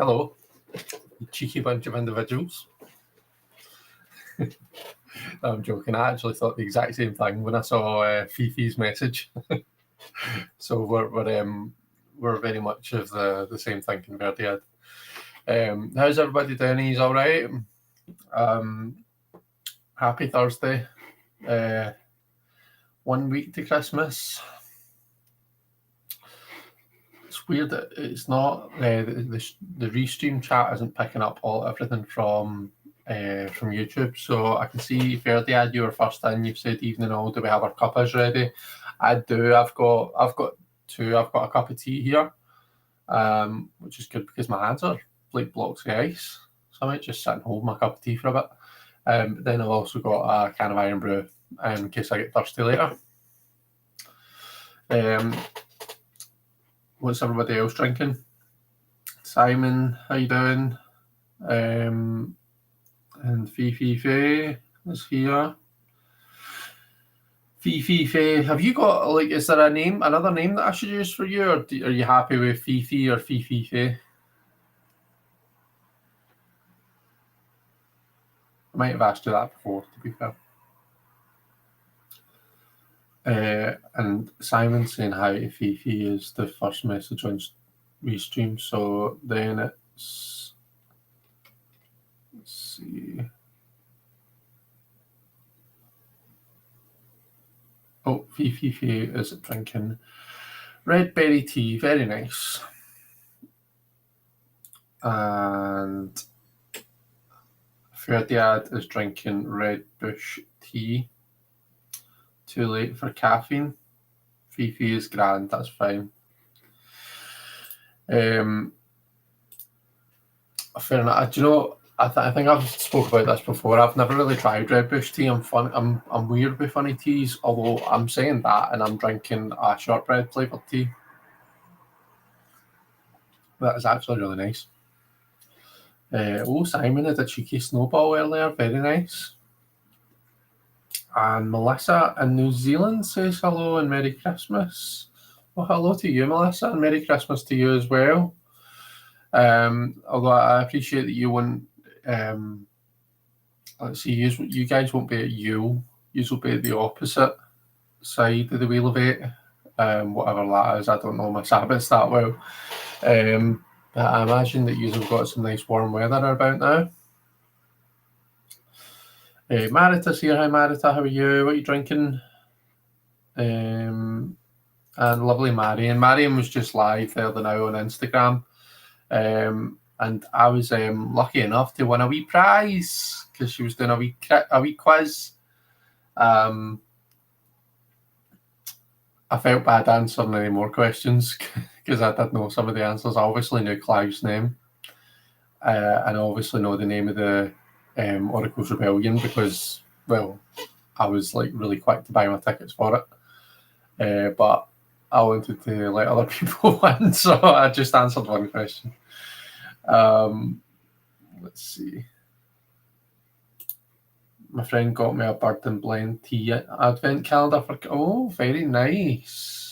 Hello, you cheeky bunch of individuals. No, I'm joking. I actually thought the exact same thing when I saw Fifi's message. So we're very much of the same thinking, Verdiad. How's everybody doing? He's all right. Happy Thursday. 1 week to Christmas. It's weird that it's not the restream chat isn't picking up everything from YouTube. So I can see Verdiad, you were first in. You've said evening all. Do we have our cuppas ready? I do. I've got two. I've got a cup of tea here, which is good because my hands are like blocks of ice. So I might just sit and hold my cup of tea for a bit. But then I've also got a can of Iron Brew in case I get thirsty later. What's everybody else drinking? Simon, how you doing? And Fifi Faye is here. Fifi Faye, have you got, like, is there another name that I should use for you, or are you happy with Fifi or Fifi Faye? I might have asked you that before, to be fair. And Simon saying hi to Fifi is the first message on Restream. So then let's see. Oh, Fifi Faye is drinking red berry tea, very nice. And Ferdiad is drinking red bush tea. Too late for caffeine. Fifi is grand, that's fine. Fair enough. Do you know, I think I've spoke about this before. I've never really tried red bush tea. I'm weird with funny teas, although I'm saying that and I'm drinking a shortbread flavoured tea. That is actually really nice. Simon had a cheeky snowball earlier, very nice. And Melissa in New Zealand says hello and Merry Christmas. Well, hello to you, Melissa, and Merry Christmas to you as well. Although I appreciate that you won't. Let's see, you guys won't be at Yule. You will be at the opposite side of the Wheel of Eight. Whatever that is, I don't know my Sabbaths that well. But I imagine that you have got some nice warm weather about now. Marita's here. Hi, Marita. How are you? What are you drinking? And lovely Marion. Marion was just live there now on Instagram. And I was lucky enough to win a wee prize because she was doing a wee quiz. I felt bad answering any more questions because I did know some of the answers. I obviously knew Clive's name, and I obviously know the name of the Oracle's Rebellion because, well, I was like really quick to buy my tickets for it. But I wanted to let other people win, so I just answered one question. Let's see. My friend got me a Bird and Blend tea advent calendar for. Very nice.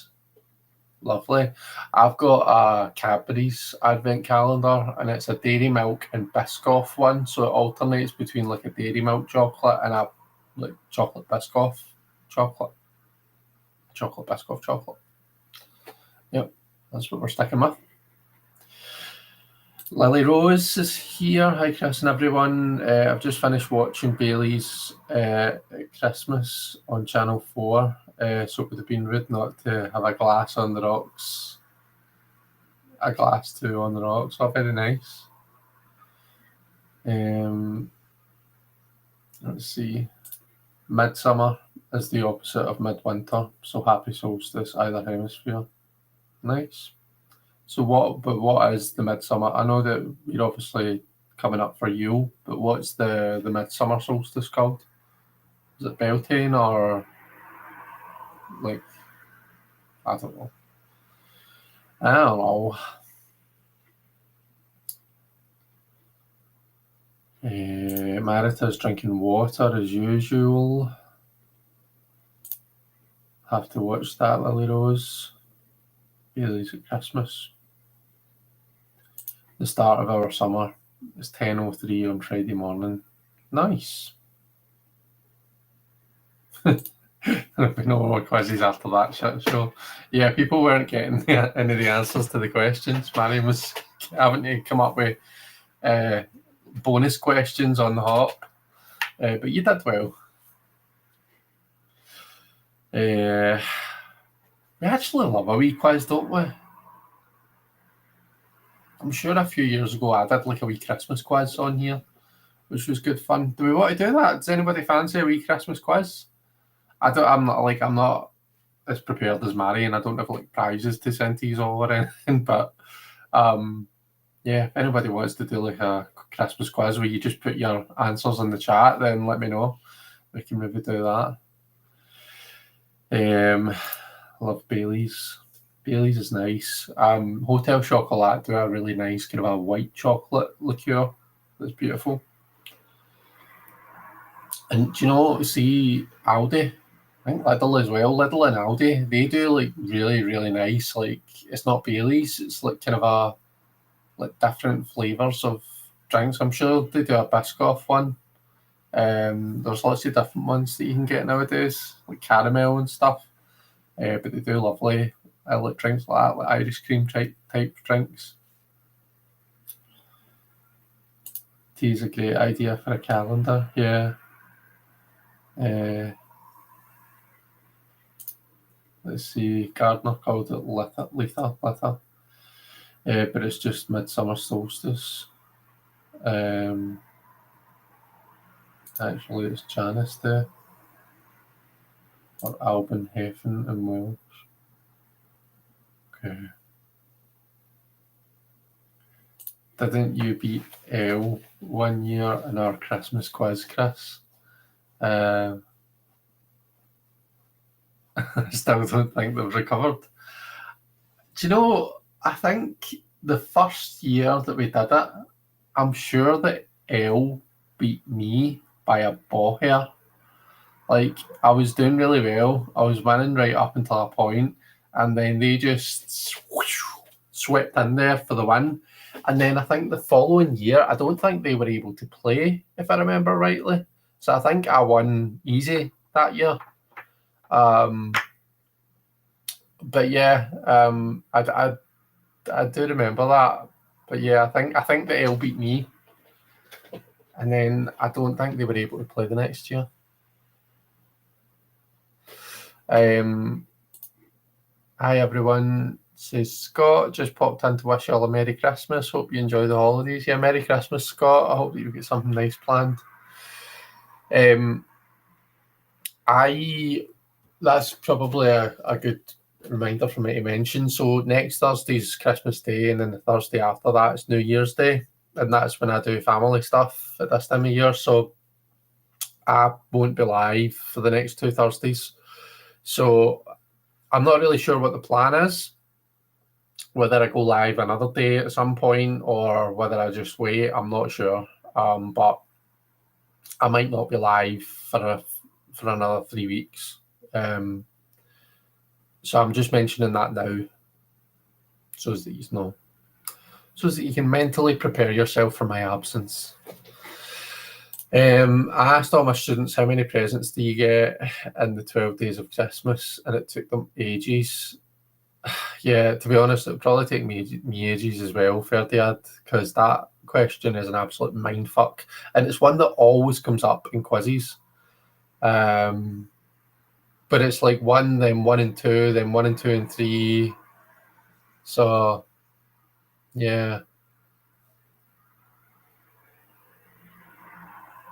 Lovely. I've got a Cadbury's advent calendar and it's a dairy milk and Biscoff one, so it alternates between like a dairy milk chocolate and a like chocolate Biscoff chocolate. Chocolate Biscoff chocolate. Yep, that's what we're sticking with. Lily Rose is here. Hi, Chris and everyone. I've just finished watching Bailey's Christmas on Channel 4, so it would have been rude not to have a glass on the rocks. A glass too on the rocks. Oh, very nice. Let's see. Midsummer is the opposite of midwinter, so happy solstice, either hemisphere. Nice. So what is the midsummer? I know that you're obviously coming up for Yule, but what's the midsummer solstice called? Is it Beltane or like I don't know. Marita's drinking water as usual. Have to watch that, Lily Rose. Bailey's at Christmas. The start of our summer. It's 10:03 on Friday morning. Nice. There'll be no more quizzes after that shit show. Yeah, people weren't getting any of the answers to the questions. Marion was having to come up with bonus questions on the hop. But you did well. We actually love a wee quiz, don't we? I'm sure a few years ago I did like a wee Christmas quiz on here, which was good fun. Do we want to do that? Does anybody fancy a wee Christmas quiz? I'm not as prepared as Mary, and I don't have like prizes to send to you all or anything. But yeah, if anybody wants to do like a Christmas quiz where you just put your answers in the chat, then let me know. We can maybe do that. Love Bailey's. Bailey's is nice. Hotel Chocolat do a really nice kind of a white chocolate liqueur that's beautiful. And do you know, see Aldi, I think Lidl as well, Lidl and Aldi, they do like really, really nice, like it's not Bailey's, it's like kind of a like different flavours of drinks. I'm sure they do a Biscoff one. There's lots of different ones that you can get nowadays, like caramel and stuff. But they do lovely like drinks like that, like Irish cream type drinks. Tea is a great idea for a calendar, yeah. Let's see, Gardner called it Letha. But it's just midsummer solstice. Actually, it's Janice Day, or Alban Heffen in Wales. Okay. Didn't you beat Elle one year in our Christmas quiz, Chris? I still don't think they've recovered. Do you know, I think the first year that we did it, I'm sure that Elle beat me by a ball hair. Like, I was doing really well. I was winning right up until a point, and then they just swept in there for the win. And then I think the following year, I don't think they were able to play, if I remember rightly. So I think I won easy that year. But yeah, I do remember that. But yeah, I think the L beat me, and then I don't think they were able to play the next year. Hi everyone, says Scott, just popped in to wish you all a Merry Christmas. Hope you enjoy the holidays. Yeah, Merry Christmas, Scott. I hope that you've got something nice planned. That's probably a good reminder for me to mention. So next Thursday's Christmas Day, and then the Thursday after that is New Year's Day, and that's when I do family stuff at this time of year. So I won't be live for the next 2 Thursdays. So I'm not really sure what the plan is, whether I go live another day at some point or whether I just wait. I'm not sure, but I might not be live for another 3 weeks. So I'm just mentioning that now, so that you know, so that you can mentally prepare yourself for my absence. I asked all my students how many presents do you get in the 12 days of Christmas, and it took them ages. Yeah, to be honest, it would probably take me ages as well, Ferdiad, because that question is an absolute mindfuck, and it's one that always comes up in quizzes. But it's like 1, then 1 and 2, then 1 and 2 and 3. So, yeah.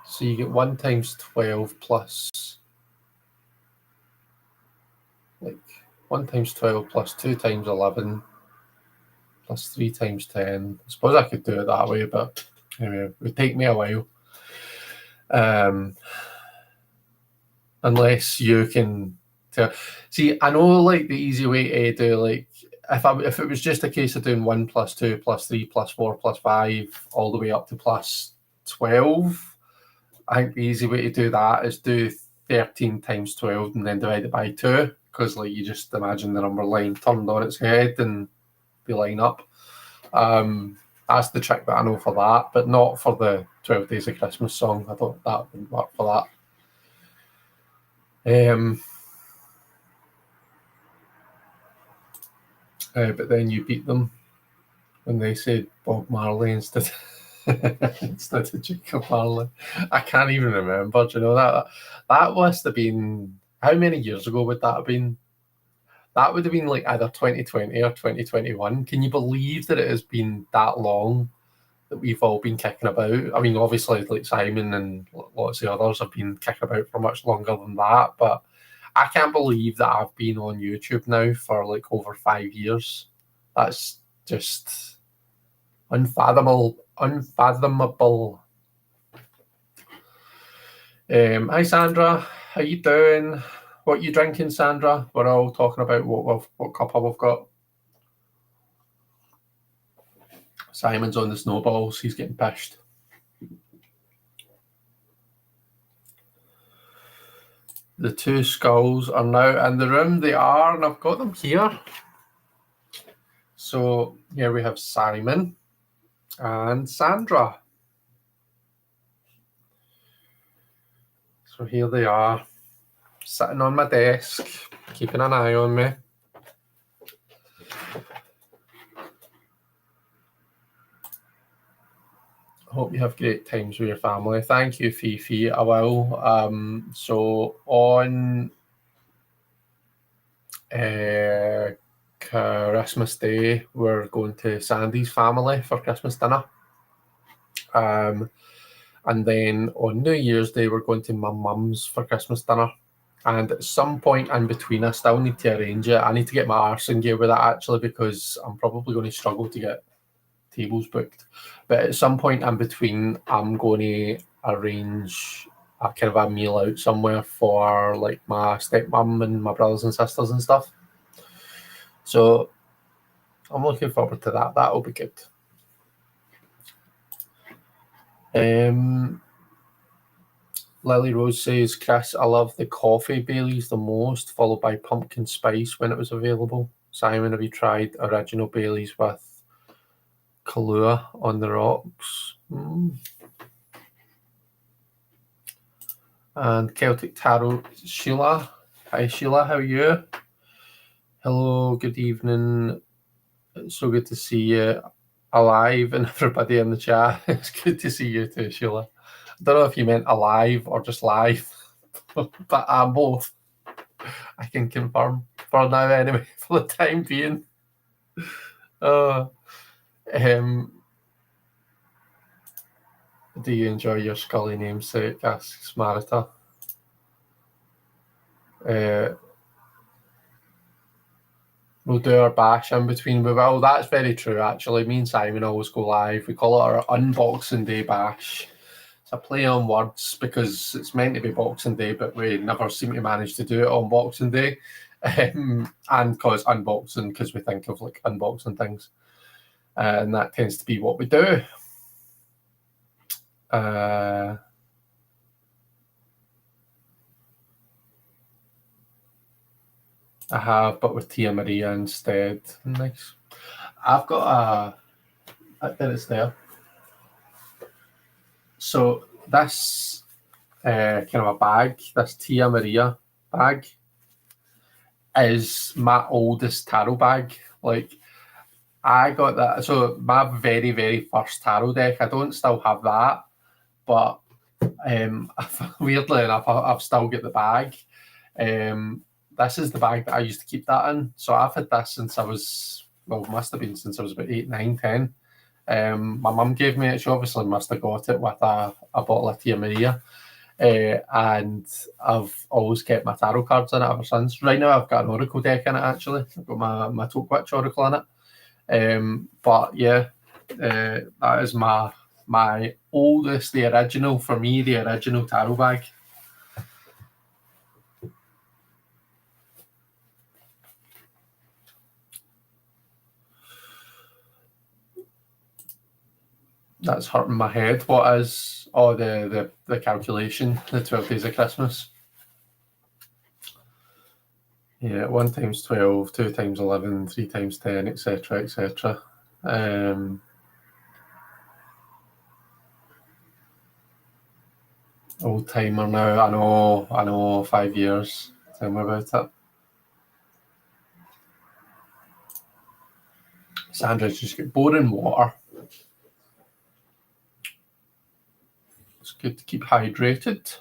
So you get 1 times 12 plus, like 1 times 12 plus 2 times 11 plus 3 times 10. I suppose I could do it that way, but anyway, it would take me a while. Unless you can tell. See, I know like the easy way to do, like, if it was just a case of doing 1 plus 2 plus 3 plus 4 plus 5 all the way up to plus 12, I think the easy way to do that is do 13 times 12 and then divide it by 2, because like you just imagine the number line turned on its head and they line up. That's the trick that I know for that, but not for the 12 Days of Christmas song. I thought that wouldn't work for that. But then you beat them when they said Bob Marley instead instead of Jacob Marley. I can't even remember. Do you know that must have been, how many years ago would that have been? That would have been like either 2020 or 2021. Can you believe that it has been that long that we've all been kicking about? I mean, obviously, like Simon and lots of others have been kicking about for much longer than that, but I can't believe that I've been on YouTube now for like over 5 years. That's just unfathomable. Hi Sandra, how you doing? What you drinking, Sandra? We're all talking about what cuppa we've got. Simon's on the snowballs. He's getting pished. The two skulls are now in the room. They are, and I've got them here. So here we have Simon and Sandra. So here they are, sitting on my desk, keeping an eye on me. Hope you have great times with your family. Thank you, Fifi. I will. So on Christmas Day, we're going to Sandy's family for Christmas dinner. And then on New Year's Day, we're going to my mum's for Christmas dinner. And at some point in between, I still need to arrange it. I need to get my arse in gear with that, actually, because I'm probably going to struggle to get tables booked. But at some point in between, I'm going to arrange a kind of a meal out somewhere for like my stepmom and my brothers and sisters and stuff. So I'm looking forward to that. That'll be good. Lily Rose says, Chris, I love the coffee Baileys the most, followed by pumpkin spice when it was available. Simon, have you tried original Baileys with Kahlua on the rocks? And Celtic Tarot, Sheila. Hi Sheila, how are you? Hello, good evening. It's so good to see you alive and everybody in the chat. It's good to see you too, Sheila. I don't know if you meant alive or just live, but I'm both. I can confirm for now anyway, for the time being. Do you enjoy your Scully namesake? Asks Marita. We'll do our bash in between. Well, that's very true, actually. Me and Simon always go live. We call it our Unboxing Day bash. It's a play on words because it's meant to be Boxing Day, but we never seem to manage to do it on Boxing Day. And because unboxing, because we think of like unboxing things. And that tends to be what we do. I have, but with Tia Maria instead. Nice. I've got there it's there. So this kind of a bag, this Tia Maria bag, is my oldest tarot bag. Like, I got that. So my very, very first tarot deck, I don't still have that, but weirdly enough, I've still got the bag. This is the bag that I used to keep that in. So I've had this since I was, well, must have been since I was about 8, 9, 10. My mum gave me it. She obviously must have got it with a bottle of Tia Maria. And I've always kept my tarot cards in it ever since. Right now I've got an oracle deck in it, actually. I've got my Toke Witch oracle in it. But yeah, that is my oldest, the original, for me, the original tarot bag. That's hurting my head. What is the calculation, the 12 days of Christmas? Yeah, 1 times 12, 2 times 11, 3 times 10, etc., etc. old timer now. I know, 5 years. Tell me about it. Sandra's just got boring water. It's good to keep hydrated.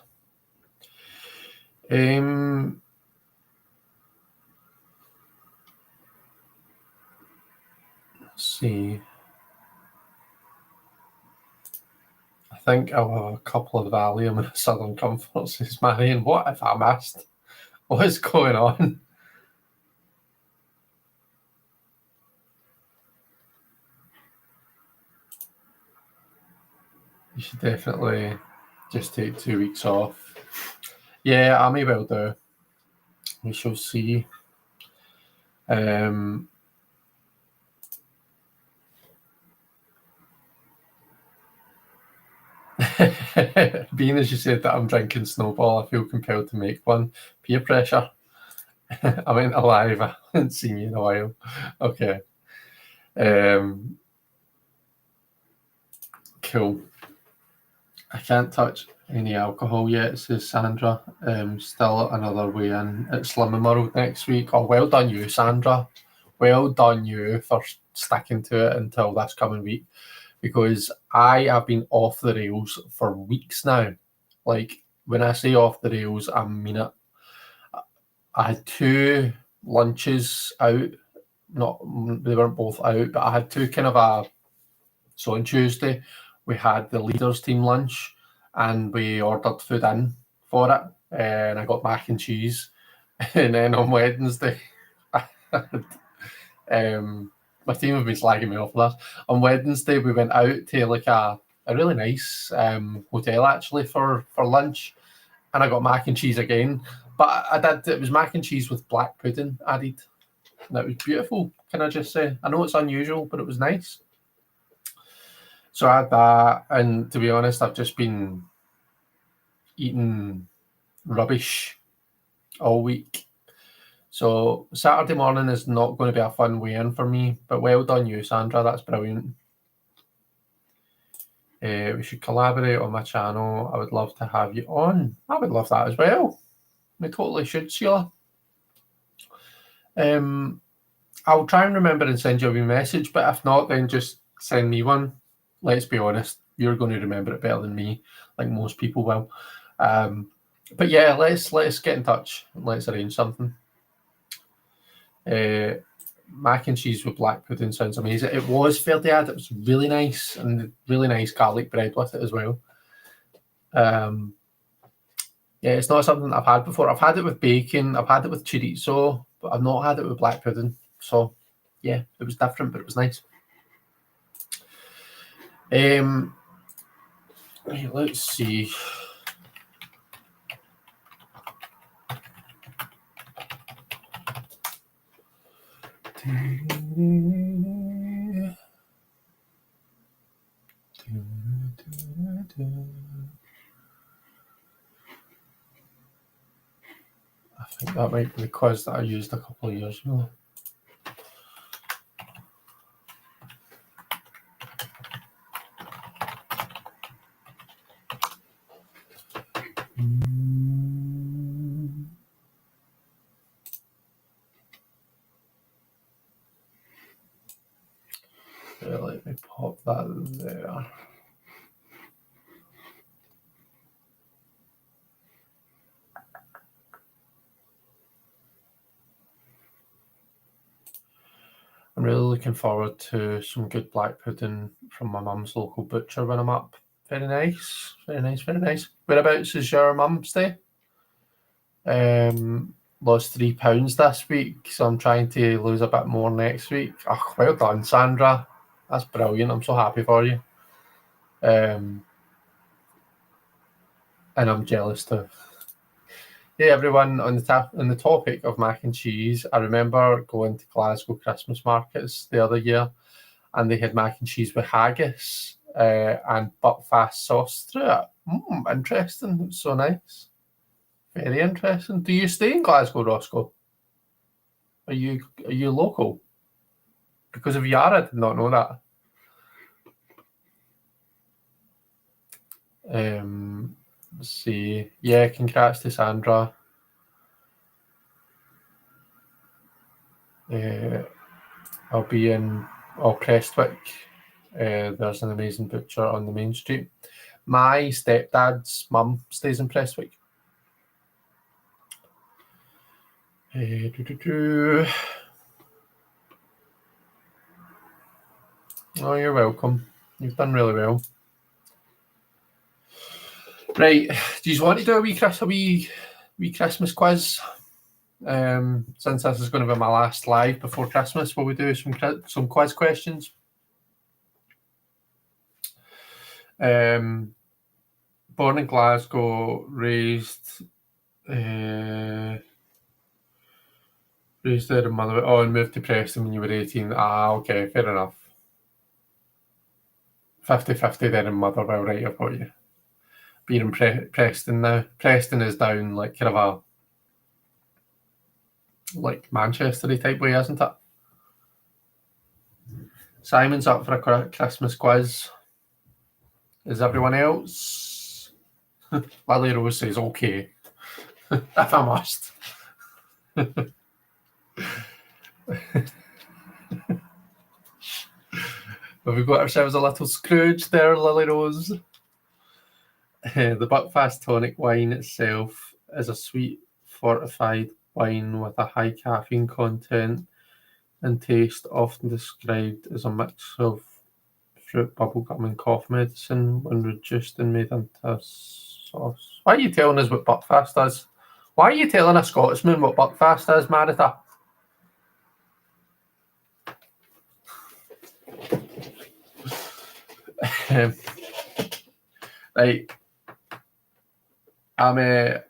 Let's see. I think I'll have a couple of Valium and a Southern Comfort, says Marion. What have I missed? What is going on? You should definitely just take 2 weeks off. Yeah, I may well do. We shall see. Being as you said that I'm drinking Snowball, I feel compelled to make one. Peer pressure. I meant alive. I haven't seen you in a while. Okay. Cool. I can't touch any alcohol yet, says Sandra. Still another weigh in at Slimming World next week. Oh, well done you, Sandra. Well done you for sticking to it until this coming week, because I have been off the rails for weeks now. Like, when I say off the rails, I mean it. I had 2 lunches out. They weren't both out, but I had 2 kind of so on Tuesday we had the leaders team lunch and we ordered food in for it, and I got mac and cheese. And then on Wednesday my team have been slagging me off for this. On Wednesday we went out to like a really nice hotel actually for lunch, and I got mac and cheese again. But it was mac and cheese with black pudding added. And it was beautiful, can I just say? I know it's unusual, but it was nice. So I had that, and to be honest, I've just been eating rubbish all week. So Saturday morning is not going to be a fun weigh-in for me, but well done you, Sandra. That's brilliant. We should collaborate on my channel. I would love to have you on. I would love that as well. We totally should, Sheila. I'll try and remember and send you a wee message, but if not, then just send me one. Let's be honest, you're going to remember it better than me, like most people will. But yeah, let's get in touch and let's arrange something. Mac and cheese with black pudding sounds amazing. It was Ferdiad. It was really nice, and really nice garlic bread with it as well. Yeah, it's not something I've had before. I've had it with bacon, I've had it with chorizo, but I've not had it with black pudding. So yeah, it was different, but it was nice. Let's see. I think that might be the quiz that I used a couple of years ago. Let me pop that there. I'm really looking forward to some good black pudding from my mum's local butcher when I'm up. Very nice, very nice, very nice. Whereabouts is your mum stay? Lost 3 pounds this week, so I'm trying to lose a bit more next week. Oh, well done, Sandra. That's brilliant. I'm so happy for you. And I'm jealous too. Hey everyone, on the topic of mac and cheese, I remember going to Glasgow Christmas markets the other year, and they had mac and cheese with haggis and buttfast sauce through it. Interesting. It's so nice. Very interesting. Do you stay in Glasgow, Roscoe? Are you local? Because if you are, I did not know that. Let's see. Yeah, congrats to Sandra. I'll be in Prestwick. There's an amazing butcher on the main street. My stepdad's mum stays in Prestwick. Oh, you're welcome. You've done really well. Right, do you want to do a wee Christmas quiz? Since this is going to be my last live before Christmas, will we do some quiz questions? Born in Glasgow, raised there in Motherwell. Oh, and moved to Preston when you were 18. Ah, okay, fair enough. 50-50 there in Motherwell, right? I've got you. Being in Preston now. Preston is down like kind of a Manchester-y type way, isn't it? Simon's up for a Christmas quiz. Is everyone else? Lily Rose says okay. If I must. Have we got ourselves a little Scrooge there, Lily Rose? The Buckfast tonic wine itself is a sweet fortified wine with a high caffeine content and taste, often described as a mix of fruit, bubblegum, and cough medicine when reduced and made into sauce. Why are you telling us what Buckfast is? Why are you telling a Scotsman what Buckfast is, Marita? Right. I'm and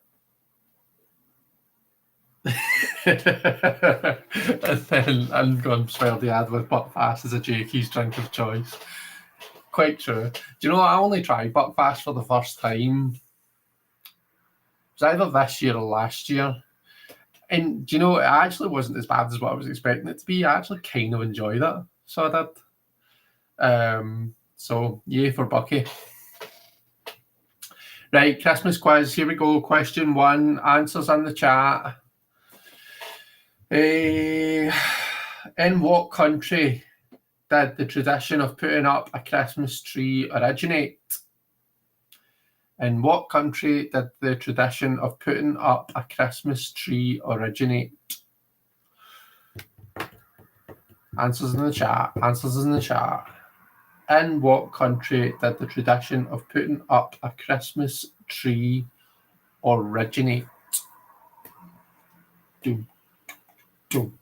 then I'm going to spell the ad with Buckfast as a Jakey's drink of choice. Quite true. Do you know what? I only tried Buckfast for the first time. It was either this year or last year. And do you know, it actually wasn't as bad as what I was expecting it to be. I actually kind of enjoyed it. So I did. So yay for Bucky. Right, Christmas quiz. Here we go. Question 1. Answers in the chat. In what country did the tradition of putting up a Christmas tree originate? In what country did the tradition of putting up a Christmas tree originate? Answers in the chat. Answers in the chat. In what country did the tradition of putting up a Christmas tree originate? Doom, doom.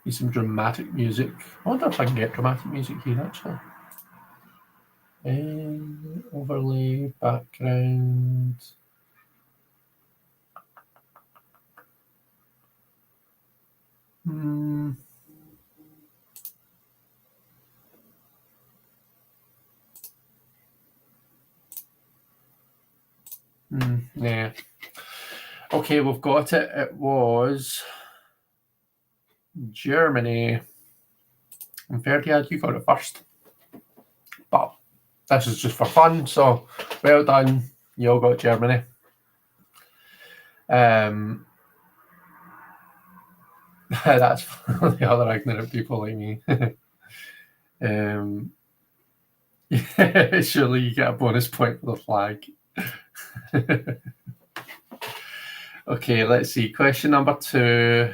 Need some dramatic music. I wonder if I can get dramatic music here actually. Overlay, background. Yeah. Okay, we've got it. It was Germany. And Ferdinand, you got it first. But this is just for fun, so well done. You all got Germany. That's for the other ignorant people like me. Surely you get a bonus point for the flag. Okay, let's see. Question number 2.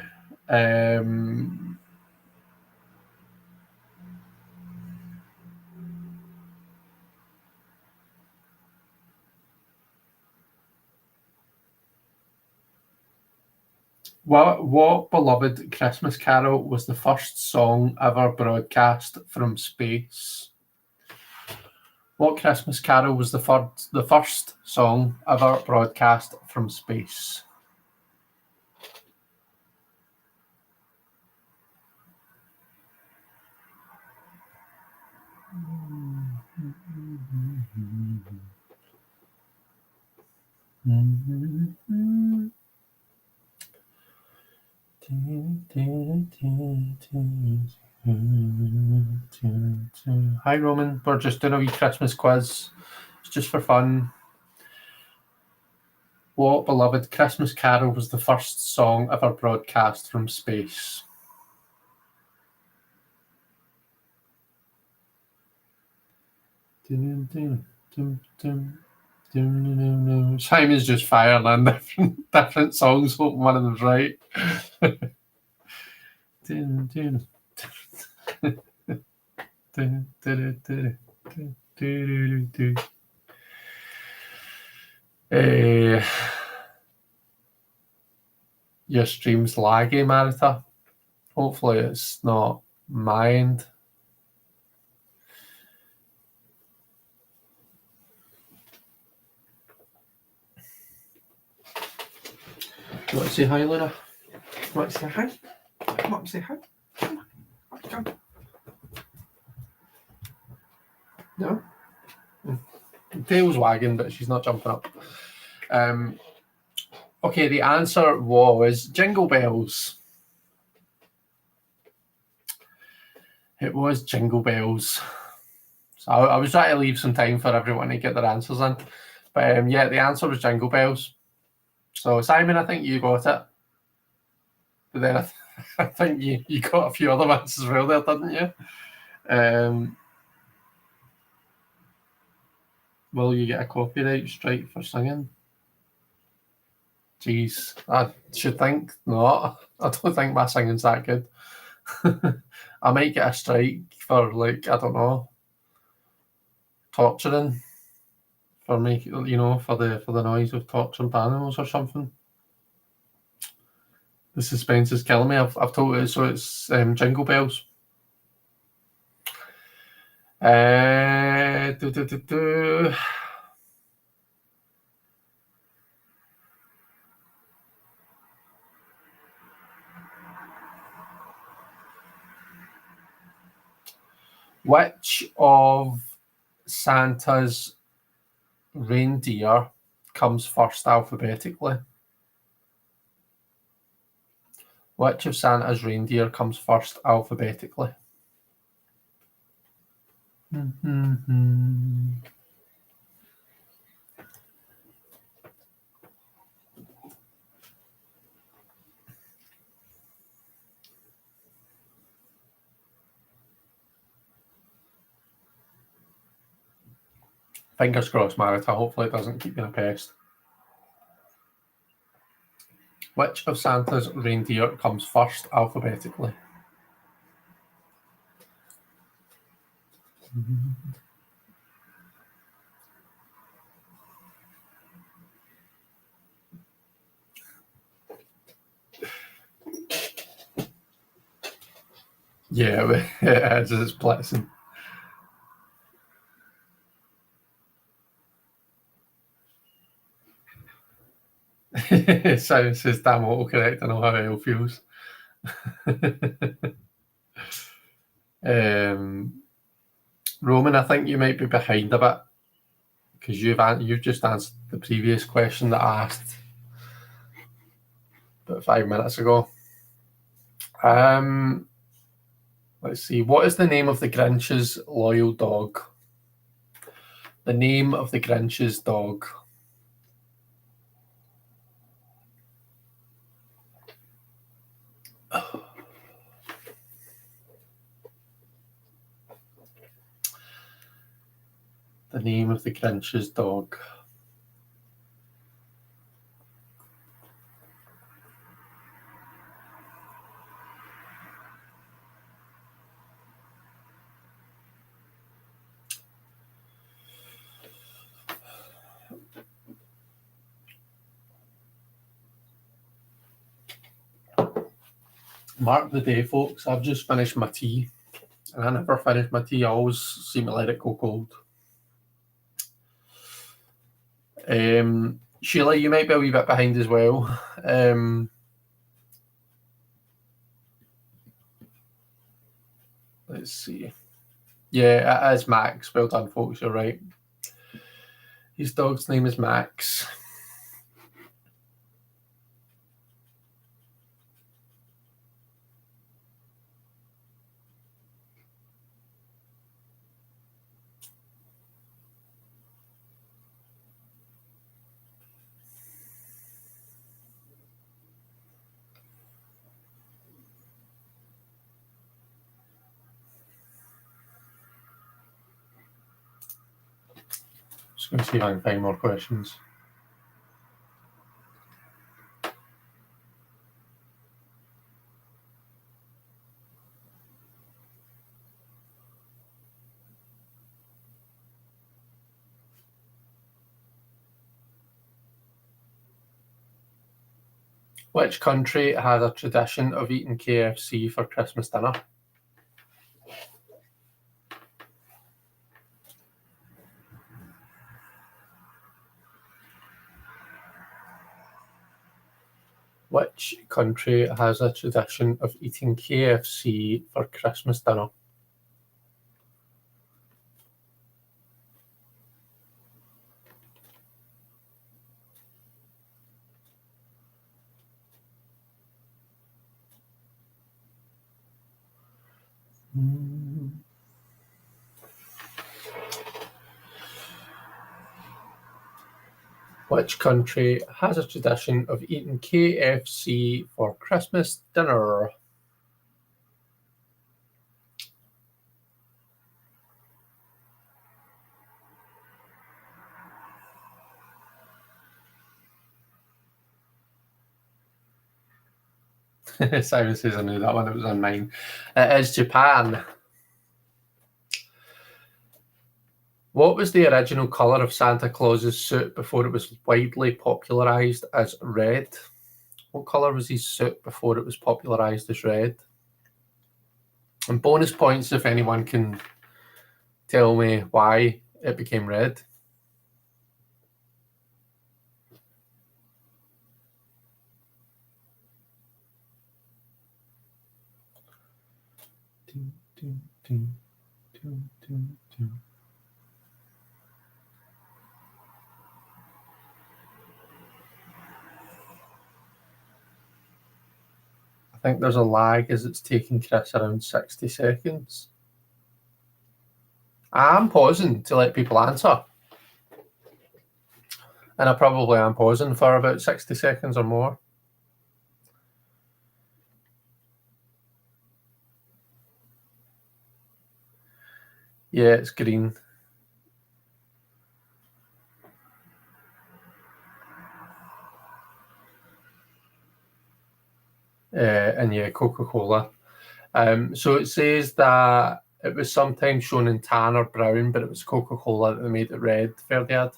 What beloved Christmas carol was the first song ever broadcast from space? What Christmas carol was the first song ever broadcast from space? Hi Roman, we're just doing a wee Christmas quiz. It's just for fun. What beloved Christmas carol was the first song ever broadcast from space? Simon's just firing on different songs, hoping one of them's right. Your stream's laggy, Marita. Hopefully it's not my end. You want to say hi, Luna? You want to say hi? Come up and say hi. Come on. Come. No? Tail's wagging, but she's not jumping up. Okay, the answer was Jingle Bells. It was Jingle Bells. So I was trying to leave some time for everyone to get their answers in. But yeah, the answer was Jingle Bells. So Simon, I think you got it. But then I think you got a few other ones as well there, didn't you? Will you get a copyright strike for singing? Jeez, I should think not. I don't think my singing's that good. I might get a strike for, like, I don't know, torturing, for making, for the noise of torturing animals or something. The suspense is killing me. I've told it, so it's Jingle Bells. Which of Santa's reindeer comes first alphabetically? Which of Santa's reindeer comes first alphabetically? Fingers crossed, Marita. Hopefully it doesn't keep being a pest. Which of Santa's reindeer comes first alphabetically? Yeah, it is. It's blitzing. Simon says, damn autocorrect, I know how L feels. Roman, I think you might be behind a bit because you've just answered the previous question that I asked about 5 minutes ago. Let's see. What is the name of the Grinch's loyal dog? The name of the Grinch's dog. The name of the Grinch's dog. Mark the day, folks. I've just finished my tea. And I never finish my tea. I always seem to let it go cold. Sheila, you might be a wee bit behind as well. Let's see. Yeah, it is Max. Well done, folks. You're right. His dog's name is Max. Just going to see if I can find more questions. Which country has a tradition of eating KFC for Christmas dinner? Which country has a tradition of eating KFC for Christmas dinner? Which country has a tradition of eating KFC for Christmas dinner? Simon says I knew that one, it was on mine. It is Japan. What was the original colour of Santa Claus's suit before it was widely popularised as red? What colour was his suit before it was popularised as red? And bonus points if anyone can tell me why it became red. I think there's a lag as it's taking Chris around 60 seconds. I'm pausing to let people answer. And I probably am pausing for about 60 seconds or more. Yeah, it's green. And yeah, Coca-Cola. So it says that it was sometimes shown in tan or brown, but it was Coca-Cola that made it red. Fair ad.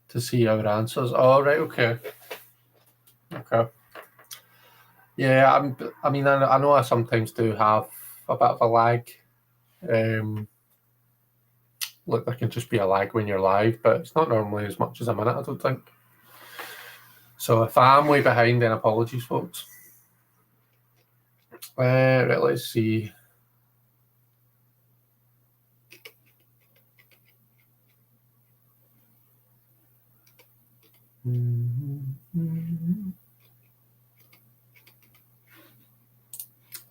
To see our answers. Oh, right, okay. Okay. Yeah, I mean, I know I sometimes do have a bit of a lag. Look, there can just be a lag when you're live, but it's not normally as much as a minute, I don't think. So if I'm way behind, then apologies, folks. Right, let's see. I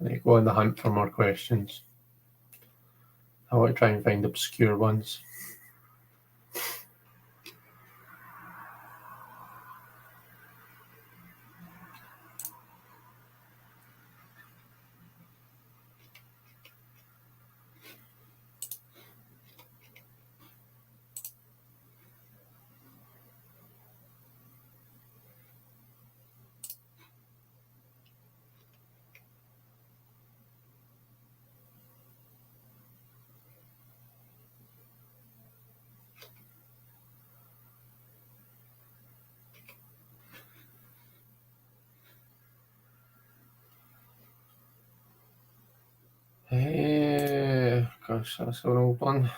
need to go on the hunt for more questions. I want to try and find obscure ones. Gosh, that's an old one.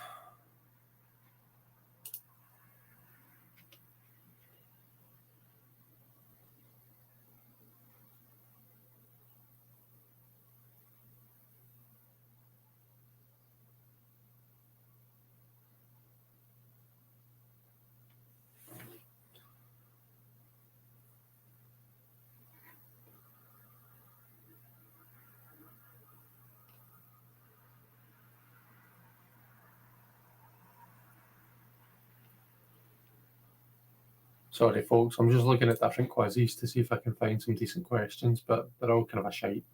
Sorry, folks, I'm just looking at different quizzes to see if I can find some decent questions, but they're all kind of a shite.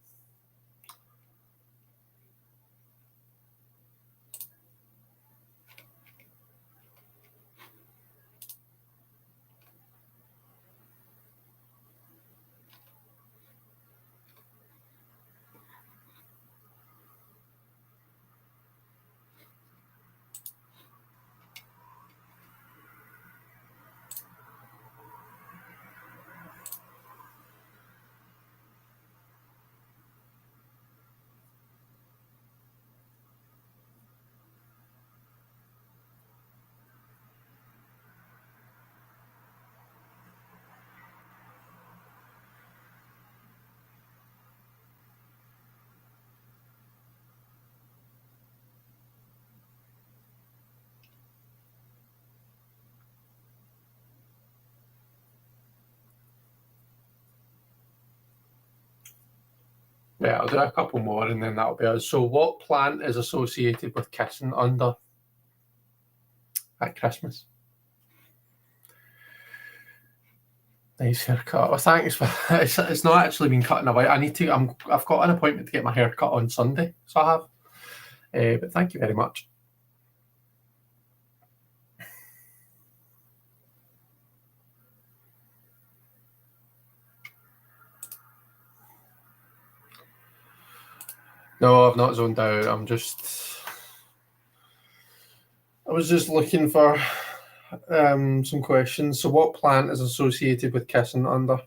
Yeah, I'll do a couple more and then that'll be us. So what plant is associated with kissing under at Christmas? Nice haircut. Well, thanks. It's not actually been cut in a while. I've got an appointment to get my hair cut on Sunday, so I have. But thank you very much. No, I've not zoned out. I was just looking for some questions. So what plant is associated with kissing under?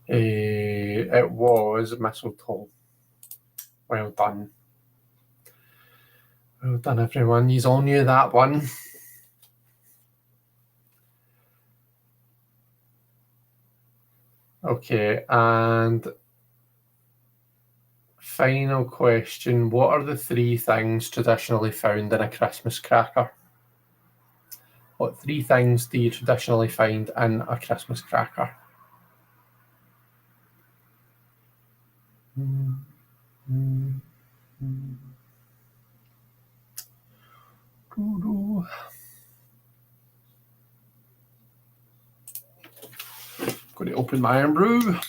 It was mistletoe. Well done. Well done, everyone. You all knew that one. Okay, and final question. What are the 3 things traditionally found in a Christmas cracker? What 3 things do you traditionally find in a Christmas cracker? Going to open my iron brew.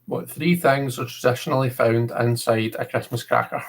What 3 things are traditionally found inside a Christmas cracker?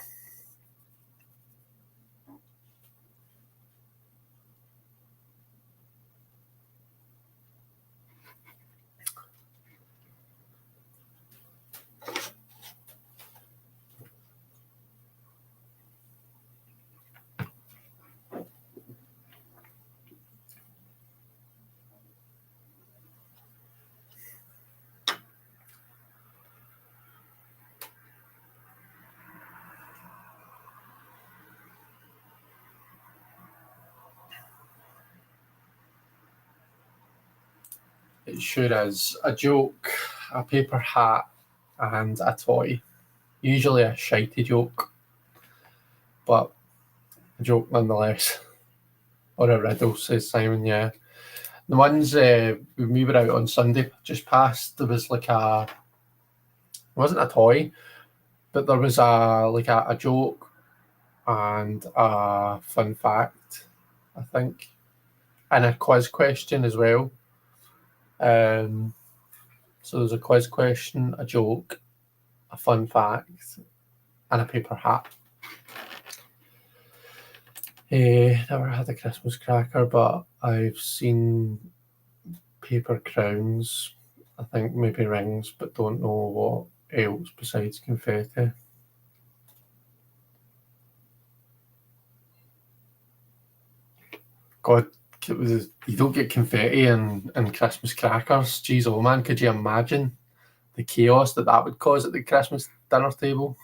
It sure is. A joke, a paper hat, and a toy. Usually a shitey joke, but a joke nonetheless. Or a riddle, says Simon, yeah. The ones when we were out on Sunday just past, there was like it wasn't a toy, but there was a joke and a fun fact, I think, and a quiz question as well. So there's a quiz question, a joke, a fun fact, and a paper hat. Never had a Christmas cracker, but I've seen paper crowns. I think maybe rings, but don't know what else besides confetti. God, you don't get confetti and Christmas crackers. Jeez, oh man, could you imagine the chaos that would cause at the Christmas dinner table?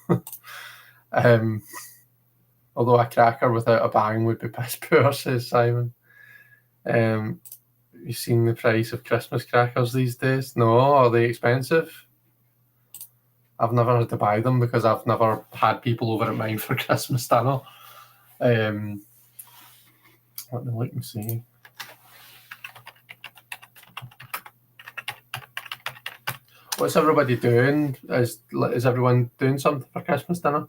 Although a cracker without a bang would be piss poor, says Simon. You've seen the price of Christmas crackers these days? No, are they expensive? I've never had to buy them because I've never had people over at mine for Christmas dinner. Let me see. What's everybody doing? Is everyone doing something for Christmas dinner?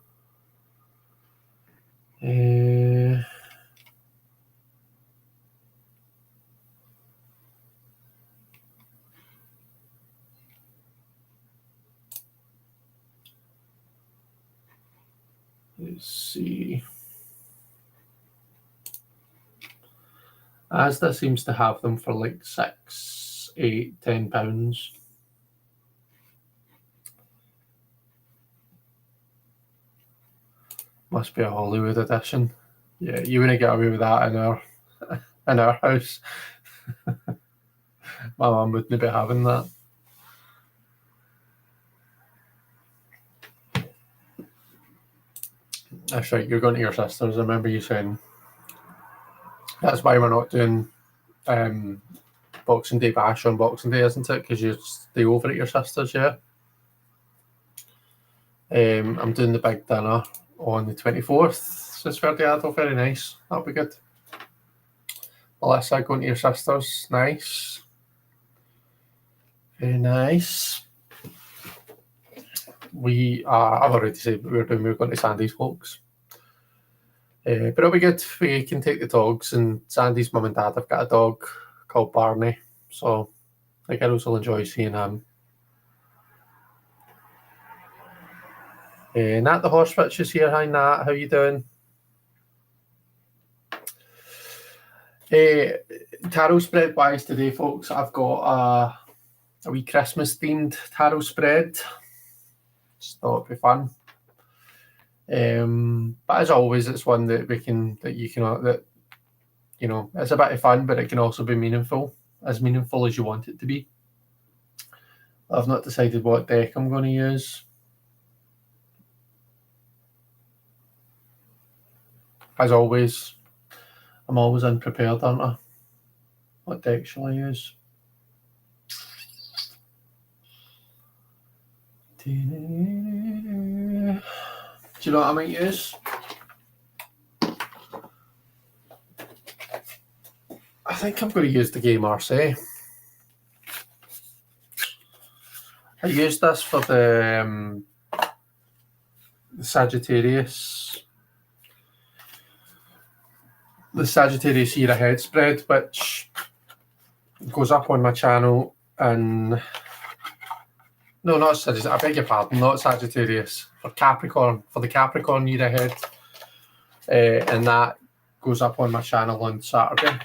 Let's see. Asda seems to have them for like £6, £8, £10. Must be a Hollywood edition. Yeah, you wouldn't get away with that in our house. My mum wouldn't be having that. That's right, you're going to your sister's. I remember you saying that's why we're not doing Boxing Day bash on Boxing Day, isn't it? Because you stay over at your sister's, yeah. I'm doing the big dinner on the 24th. Says Ferdiado, very nice. That'll be good. Melissa, going to your sister's, nice. Very nice. I've already said we're going to Sandy's folks. But it'll be good. We can take the dogs, and Sandy's mum and dad have got a dog called Barney, so the girls will enjoy seeing him. Nat the horse witch is here. Hi Nat, how you doing? Tarot spread wise today, folks, I've got a wee Christmas themed tarot spread. Just thought it'd be fun. But as always, it's one that it's a bit of fun, but it can also be meaningful as you want it to be. I've not decided what deck I'm going to use. As always, I'm always unprepared, aren't I? What deck shall I use? Do you know what I might use? I think I'm going to use the Game Marseille. I used this for the Sagittarius year ahead spread, which goes up on my channel, and no, not Sagittarius, I beg your pardon, not Sagittarius, for Capricorn, for the Capricorn year ahead, and that goes up on my channel on Saturday,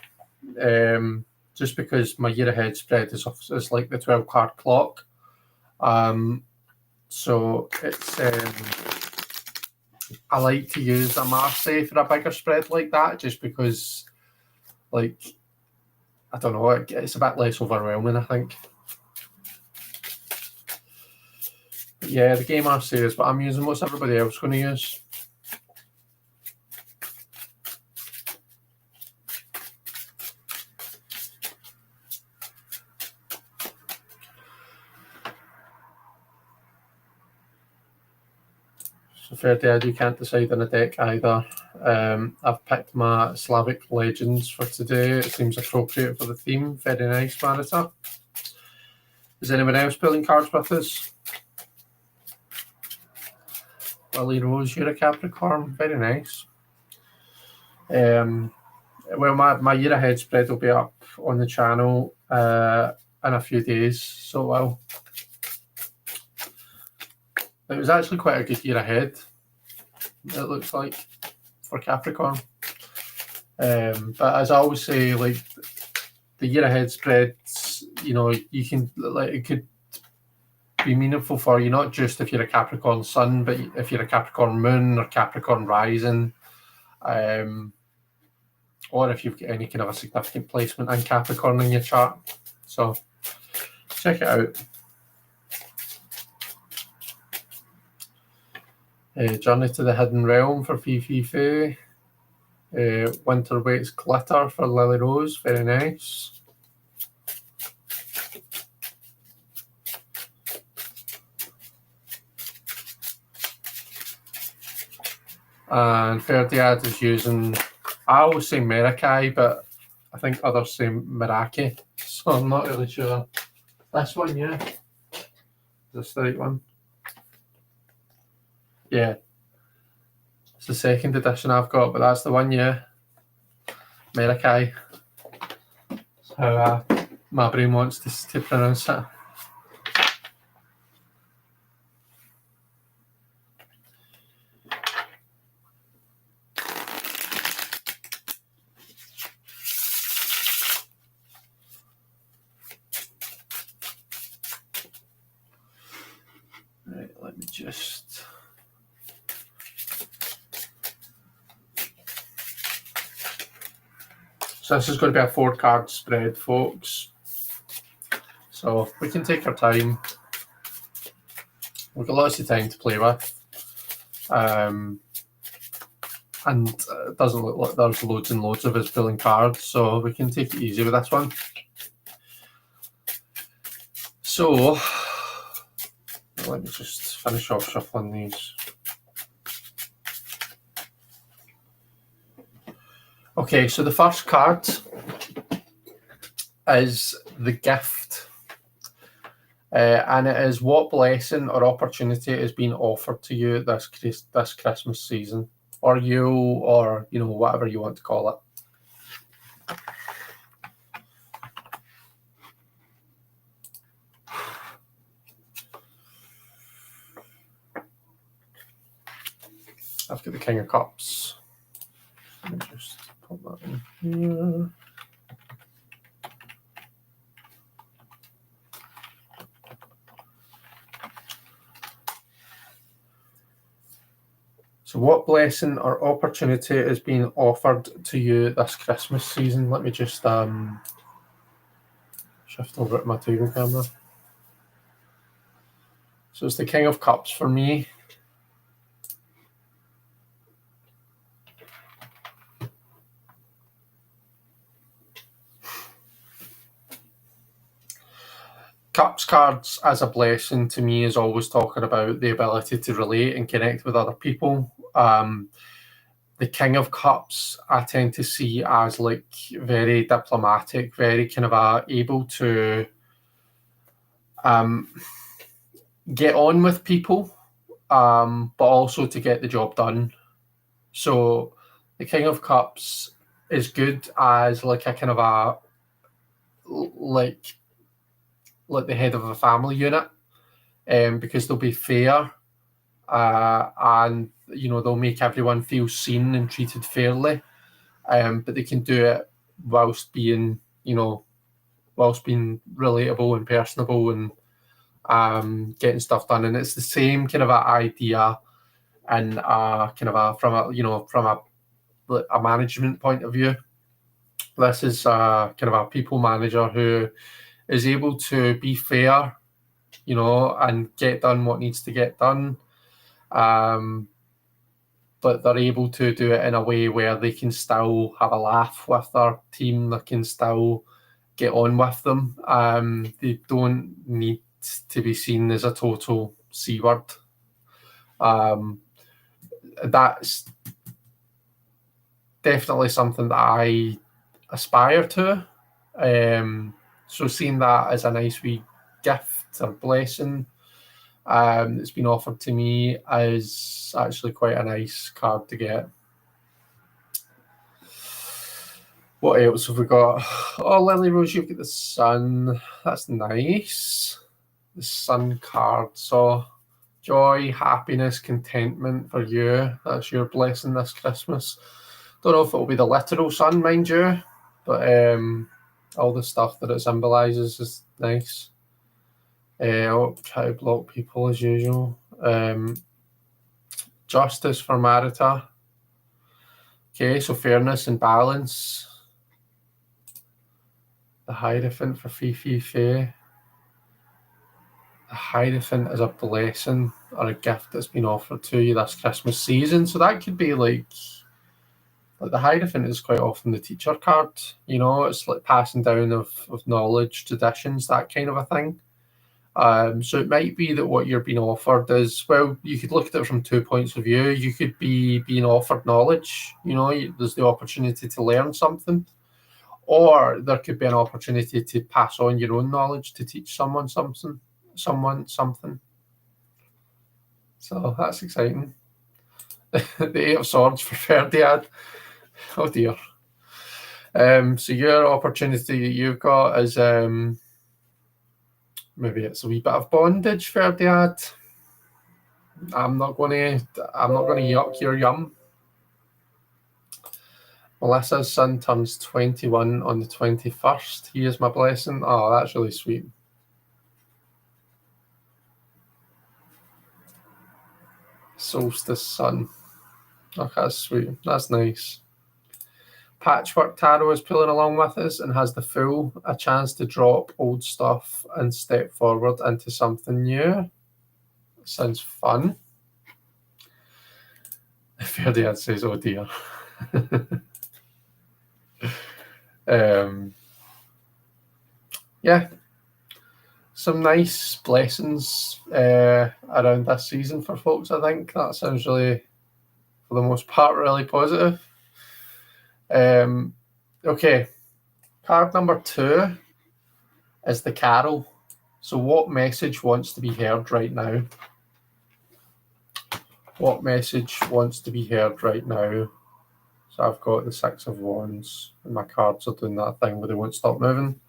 just because my year ahead spread is like the 12 card clock, so it's I like to use a Marseille for a bigger spread like that, just because, like, I don't know, it's a bit less overwhelming, I think. But yeah, the Game Marseille is what I'm using. What's everybody else going to use? So fair dead, you can't decide on a deck either. I've picked my Slavic Legends for today. It seems appropriate for the theme. Very nice, Marita. Is anyone else pulling cards with us? Lily Rose, you're a Capricorn. Very nice. Well, my year ahead spread will be up on the channel in a few days, so well. It was actually quite a good year ahead, it looks like, for Capricorn. But as I always say, like, the year ahead spreads, you know, you can, like, it could be meaningful for you, not just if you're a Capricorn Sun, but if you're a Capricorn Moon or Capricorn Rising, or if you've got any kind of a significant placement in Capricorn in your chart. So check it out. Journey to the Hidden Realm for Fifi. Winter Waits Glitter for Lily Rose, very nice. And Ferdiad is using, I always say Merakai, but I think others say Meraki, so I'm not really sure. This one, yeah. Is this the right one? Yeah. It's the second edition I've got, but that's the one, yeah. Merakai. That's how my brain wants to pronounce it. Right, let me just... So this is going to be a 4-card spread, folks. So we can take our time. We've got lots of time to play with. And it doesn't look like there's loads and loads of us pulling cards, so we can take it easy with this one. So let me just finish off shuffling these. Okay, so the first card is the gift, and it is what blessing or opportunity is being offered to you this Christmas season, or you, or you know, whatever you want to call it. I've got the King of Cups. Let me just put that in here. So what blessing or opportunity is being offered to you this Christmas season? Let me just shift over to my table camera. So it's the King of Cups for me. Cups cards as a blessing to me is always talking about the ability to relate and connect with other people. The King of Cups I tend to see as like very diplomatic, very kind of able to get on with people, but also to get the job done. So the King of Cups is good as like a kind of like the head of a family unit, because they'll be fair, and you know, they'll make everyone feel seen and treated fairly, but they can do it whilst being, you know, whilst being relatable and personable and getting stuff done. And it's the same kind of idea, and kind of from a management point of view. This is kind of a people manager who is able to be fair, you know, and get done what needs to get done. But they're able to do it in a way where they can still have a laugh with their team. They can still get on with them. They don't need to be seen as a total C word. That's definitely something that I aspire to. So seeing that as a nice wee gift or blessing that's been offered to me is actually quite a nice card to get. What else have we got? Oh, Lily Rose, you've got the Sun. That's nice. The Sun card. So joy, happiness, contentment for you. That's your blessing this Christmas. Don't know if it'll be the literal sun, mind you, but all the stuff that it symbolises is nice. I'll try to block people as usual. Justice for Marita. Okay, so fairness and balance. The Hierophant for Fifi Faye. The Hierophant is a blessing or a gift that's been offered to you this Christmas season. So that could be like the Hierophant is quite often the teacher card. It's like passing down of knowledge, traditions, that kind of a thing. So it might be that what you're being offered is, well, you could look at it from 2 points of view. You could be being offered knowledge. There's the opportunity to learn something. Or there could be an opportunity to pass on your own knowledge, to teach someone something. So that's exciting. The Eight of Swords for Ferdiad. Oh dear. So your opportunity that you've got is maybe it's a wee bit of bondage, Ferdiad. I'm not gonna yuck your yum. Melissa's son turns 21 on the 21st. He is my blessing. Oh, that's really sweet. Solstice son. Okay, that's sweet. That's nice. Patchwork Tarot is pulling along with us and has the Fool, a chance to drop old stuff and step forward into something new. Sounds fun. Ferdiad says, oh dear. Yeah, some nice blessings around this season for folks. I think that sounds really, for the most part, really positive. Okay, card number 2 is the Carol. So what message wants to be heard right now? What message wants to be heard right now? So I've got the Six of Wands, and my cards are doing that thing where they won't stop moving.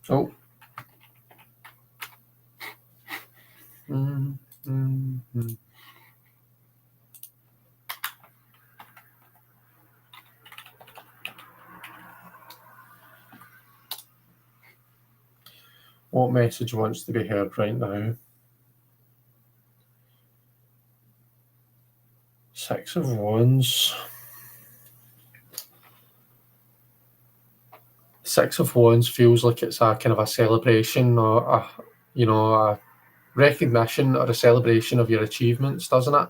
Oh. What message wants to be heard right now? Six of Wands. Six of Wands feels like it's a kind of a celebration or a recognition or a celebration of your achievements, doesn't it?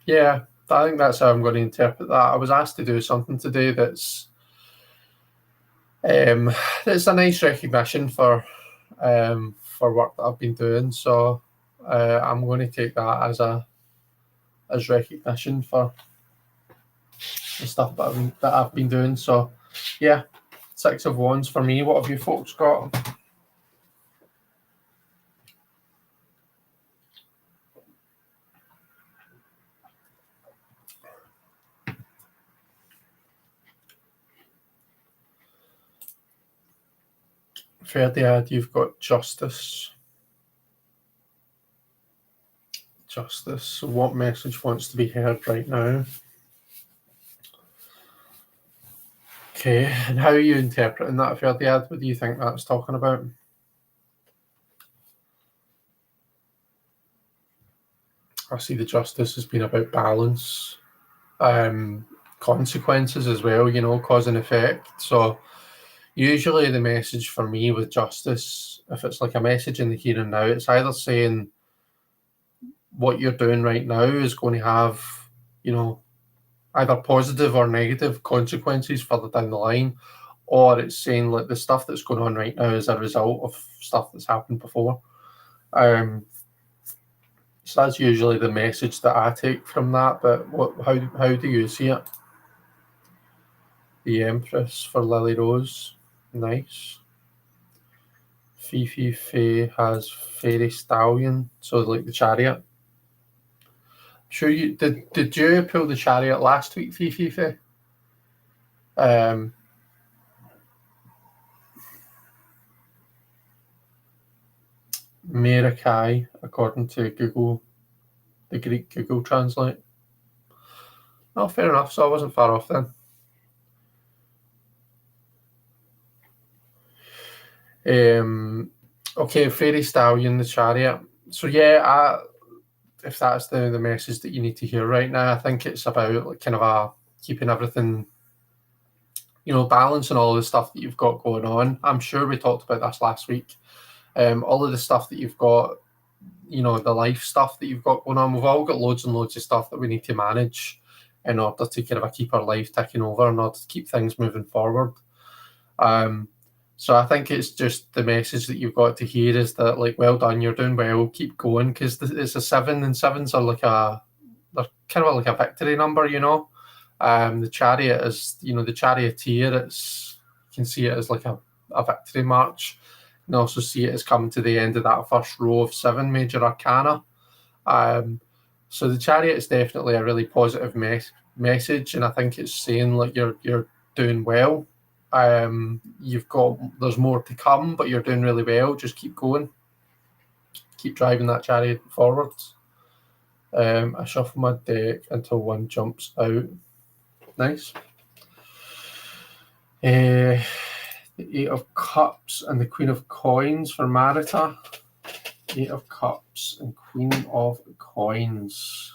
Yeah, I think that's how I'm going to interpret that. I was asked to do something today that's a nice recognition for work that I've been doing. So I'm going to take that as recognition for the stuff that I've been doing. So yeah, Six of Wands for me. What have you folks got? Ferdiad, you've got Justice. Justice. So what message wants to be heard right now? Okay, and how are you interpreting that, Ferdiad? What do you think that's talking about? I see the Justice has been about balance, consequences as well, cause and effect. So usually the message for me with Justice, if it's like a message in the here and now, it's either saying what you're doing right now is going to have, either positive or negative consequences further down the line, or it's saying like the stuff that's going on right now is a result of stuff that's happened before. So that's usually the message that I take from that. But how do you see it? The Empress for Lily Rose. Nice. Fifi Faye has Fairy Stallion, so like the Chariot. Sure, you did you pull the Chariot last week, Fifi Faye? Merakai, according to Google, the Greek Google Translate. Oh, fair enough. So I wasn't far off then. Okay, Fairy Stallion, the Chariot. So yeah, if that's the message that you need to hear right now, I think it's about like kind of keeping everything, balancing all the stuff that you've got going on. I'm sure we talked about this last week. All of the stuff that you've got, the life stuff that you've got going on. We've all got loads and loads of stuff that we need to manage in order to kind of keep our life ticking over, in order to keep things moving forward. So I think it's just the message that you've got to hear is that, like, well done, you're doing well, keep going, because it's a 7, and 7s are they're kind of like a victory number, The Chariot is, the Charioteer, you can see it as like a victory march. You can also see it as coming to the end of that first row of 7 major arcana. So the Chariot is definitely a really positive message, and I think it's saying like you're doing well. There's more to come, but you're doing really well. Just keep going, keep driving that chariot forwards. I shuffle my deck until one jumps out. Nice. The 8 of Cups and the Queen of Coins for Marita. 8 of Cups and Queen of Coins.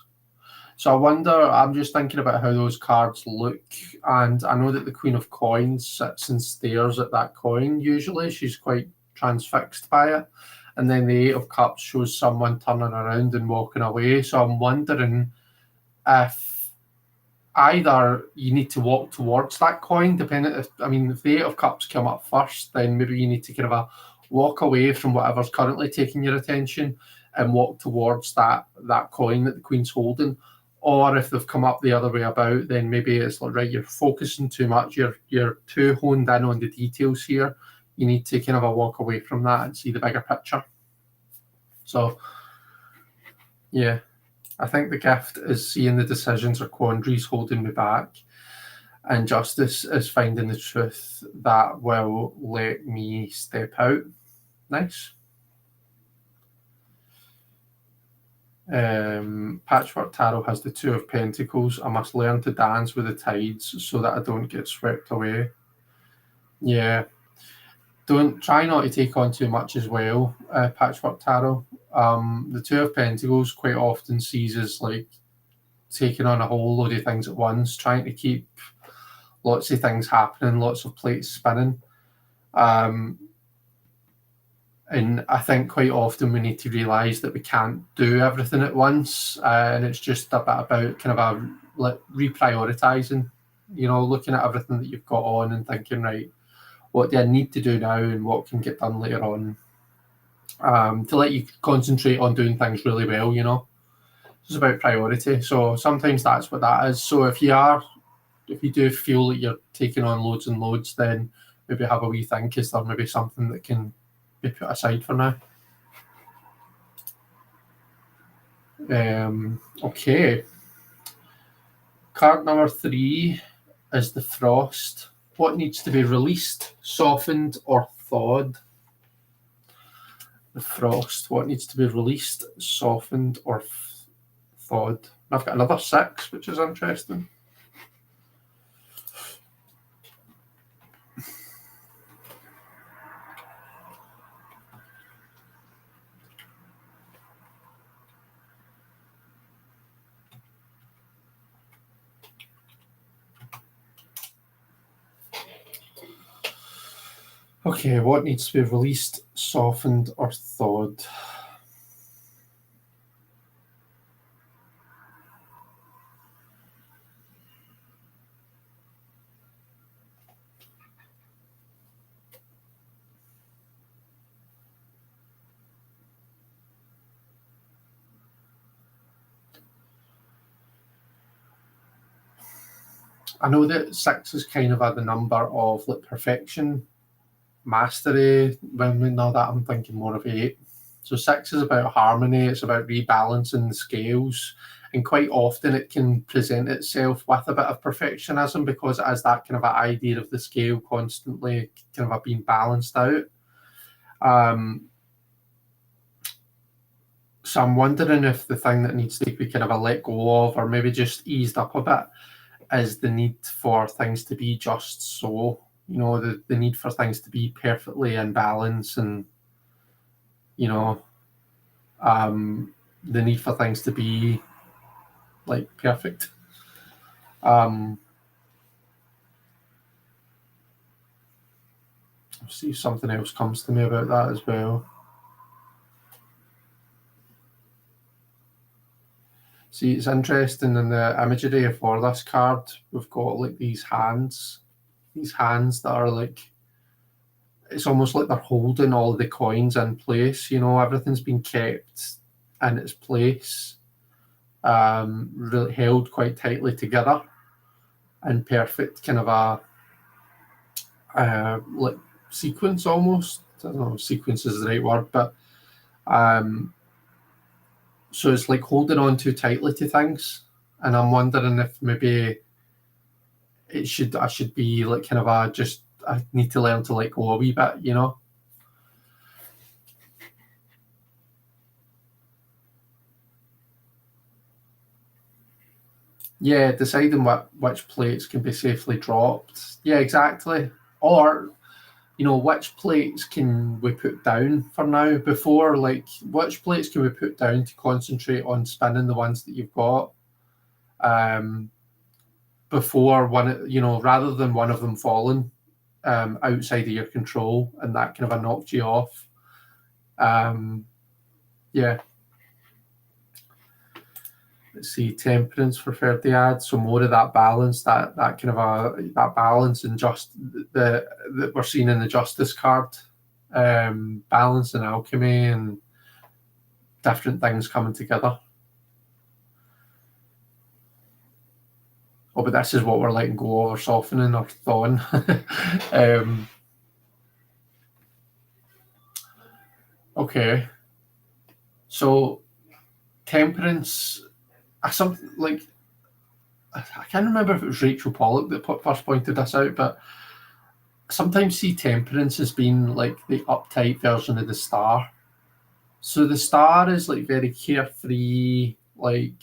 So I wonder, I'm just thinking about how those cards look, and I know that the Queen of Coins sits and stares at that coin usually. She's quite transfixed by it. And then the 8 of Cups shows someone turning around and walking away. So I'm wondering if either you need to walk towards that coin, if the 8 of Cups come up first, then maybe you need to kind of walk away from whatever's currently taking your attention and walk towards that coin that the Queen's holding. Or if they've come up the other way about, then maybe it's like, right, you're focusing too much, you're too honed in on the details here. You need to kind of walk away from that and see the bigger picture. So, yeah, I think the gift is seeing the decisions or quandaries holding me back, and justice is finding the truth that will let me step out. Nice. Patchwork Tarot has the 2 of Pentacles. I must learn to dance with the tides so that I don't get swept away. Yeah. Don't try not to take on too much as well, Patchwork Tarot. The 2 of Pentacles quite often sees as like taking on a whole load of things at once, trying to keep lots of things happening, lots of plates spinning. And I think quite often we need to realise that we can't do everything at once, and it's just a bit about kind of reprioritising, looking at everything that you've got on and thinking, right, what do I need to do now and what can get done later on, to let you concentrate on doing things really well, It's about priority. So sometimes that's what that is. So if you do feel that you're taking on loads and loads, then maybe have a wee think, is there maybe something that can be put aside for now? Okay. Card number 3 is the Frost. What needs to be released, softened, or thawed? The Frost. What needs to be released, softened, or thawed? I've got another 6, which is interesting. Okay, what needs to be released, softened, or thawed? I know that 6 is kind of the number of like perfection, mastery. When we know that, I'm thinking more of 8. So 6 is about harmony, it's about rebalancing the scales, and quite often it can present itself with a bit of perfectionism because it has that kind of an idea of the scale constantly kind of being balanced out. So I'm wondering if the thing that needs to be kind of a let go of, or maybe just eased up a bit, is the need for things to be just so. You know, the need for things to be perfectly in balance, and you know, the need for things to be like perfect. See if something else comes to me about that as well. See, it's interesting in the imagery for this card, we've got like these hands that are like, it's almost like they're holding all the coins in place. You know, everything's been kept in its place, really held quite tightly together, in perfect kind of a like sequence almost. I don't know if sequence is the right word, but so it's like holding on too tightly to things, and I'm wondering if maybe I should be like kind of I need to learn to let go a wee bit, you know. Yeah, deciding which plates can be safely dropped. Yeah, exactly. Or, you know, which plates can we put down for now before, like, which plates can we put down to concentrate on spinning the ones that you've got, before one, you know, rather than one of them falling outside of your control, and that kind of knocked you off. Yeah. Let's see, temperance for 30 ads, so more of that balance, that kind of that balance, and just that we're seeing in the justice card, balance and alchemy and different things coming together. Oh, but this is what we're letting go of, or softening, or thawing. Okay, so temperance, something like, I can't remember if it was Rachel Pollock that first pointed this out, but sometimes see temperance as being like the uptight version of the star. So the star is like very carefree, like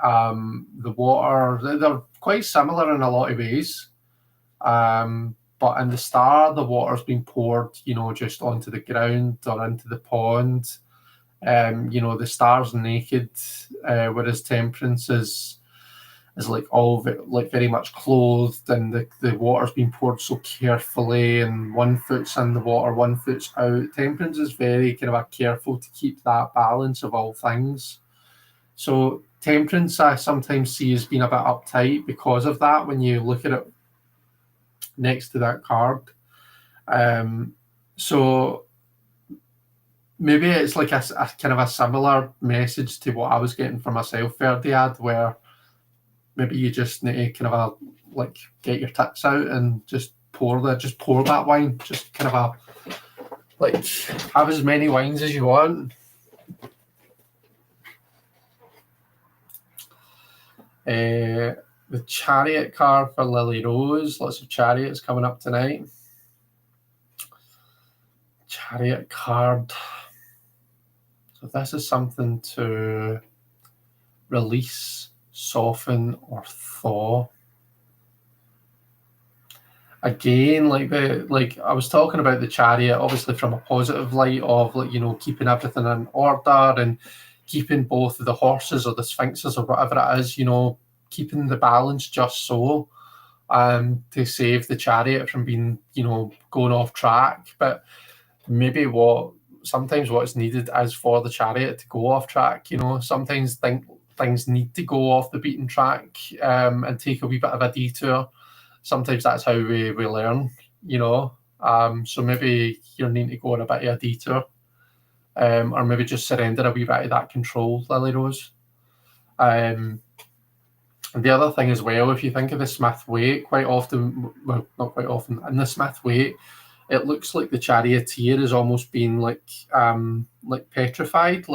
the water. They're quite similar in a lot of ways. But in the star, the water's been poured, you know, just onto the ground or into the pond. You know, the star's naked, whereas temperance is like all like very much clothed, and the water's been poured so carefully, and one foot's in the water, one foot's out. Temperance is very kind of careful to keep that balance of all things. So temperance I sometimes see as being a bit uptight because of that when you look at it next to that card. So maybe it's like a kind of a similar message to what I was getting for myself, Verdiad, where maybe you just need to kind of like get your tits out and just pour that wine, just kind of like have as many wines as you want. The chariot card for Lily Rose, lots of chariots coming up tonight. Chariot card, so this is something to release, soften, or thaw. Again, like I was talking about the chariot, obviously from a positive light of, like, you know, keeping everything in order and keeping both the horses or the sphinxes or whatever it is, you know, keeping the balance just so, to save the chariot from being, you know, going off track. But maybe sometimes what's needed is for the chariot to go off track. You know, sometimes things need to go off the beaten track, and take a wee bit of a detour. Sometimes that's how we learn, you know. So maybe you're needing to go on a bit of a detour, or maybe just surrender a wee bit of that control, Lily Rose. And the other thing as well, if you think of the Smith weight, quite often, well, not quite often, in the Smith weight, it looks like the charioteer is almost being like petrified,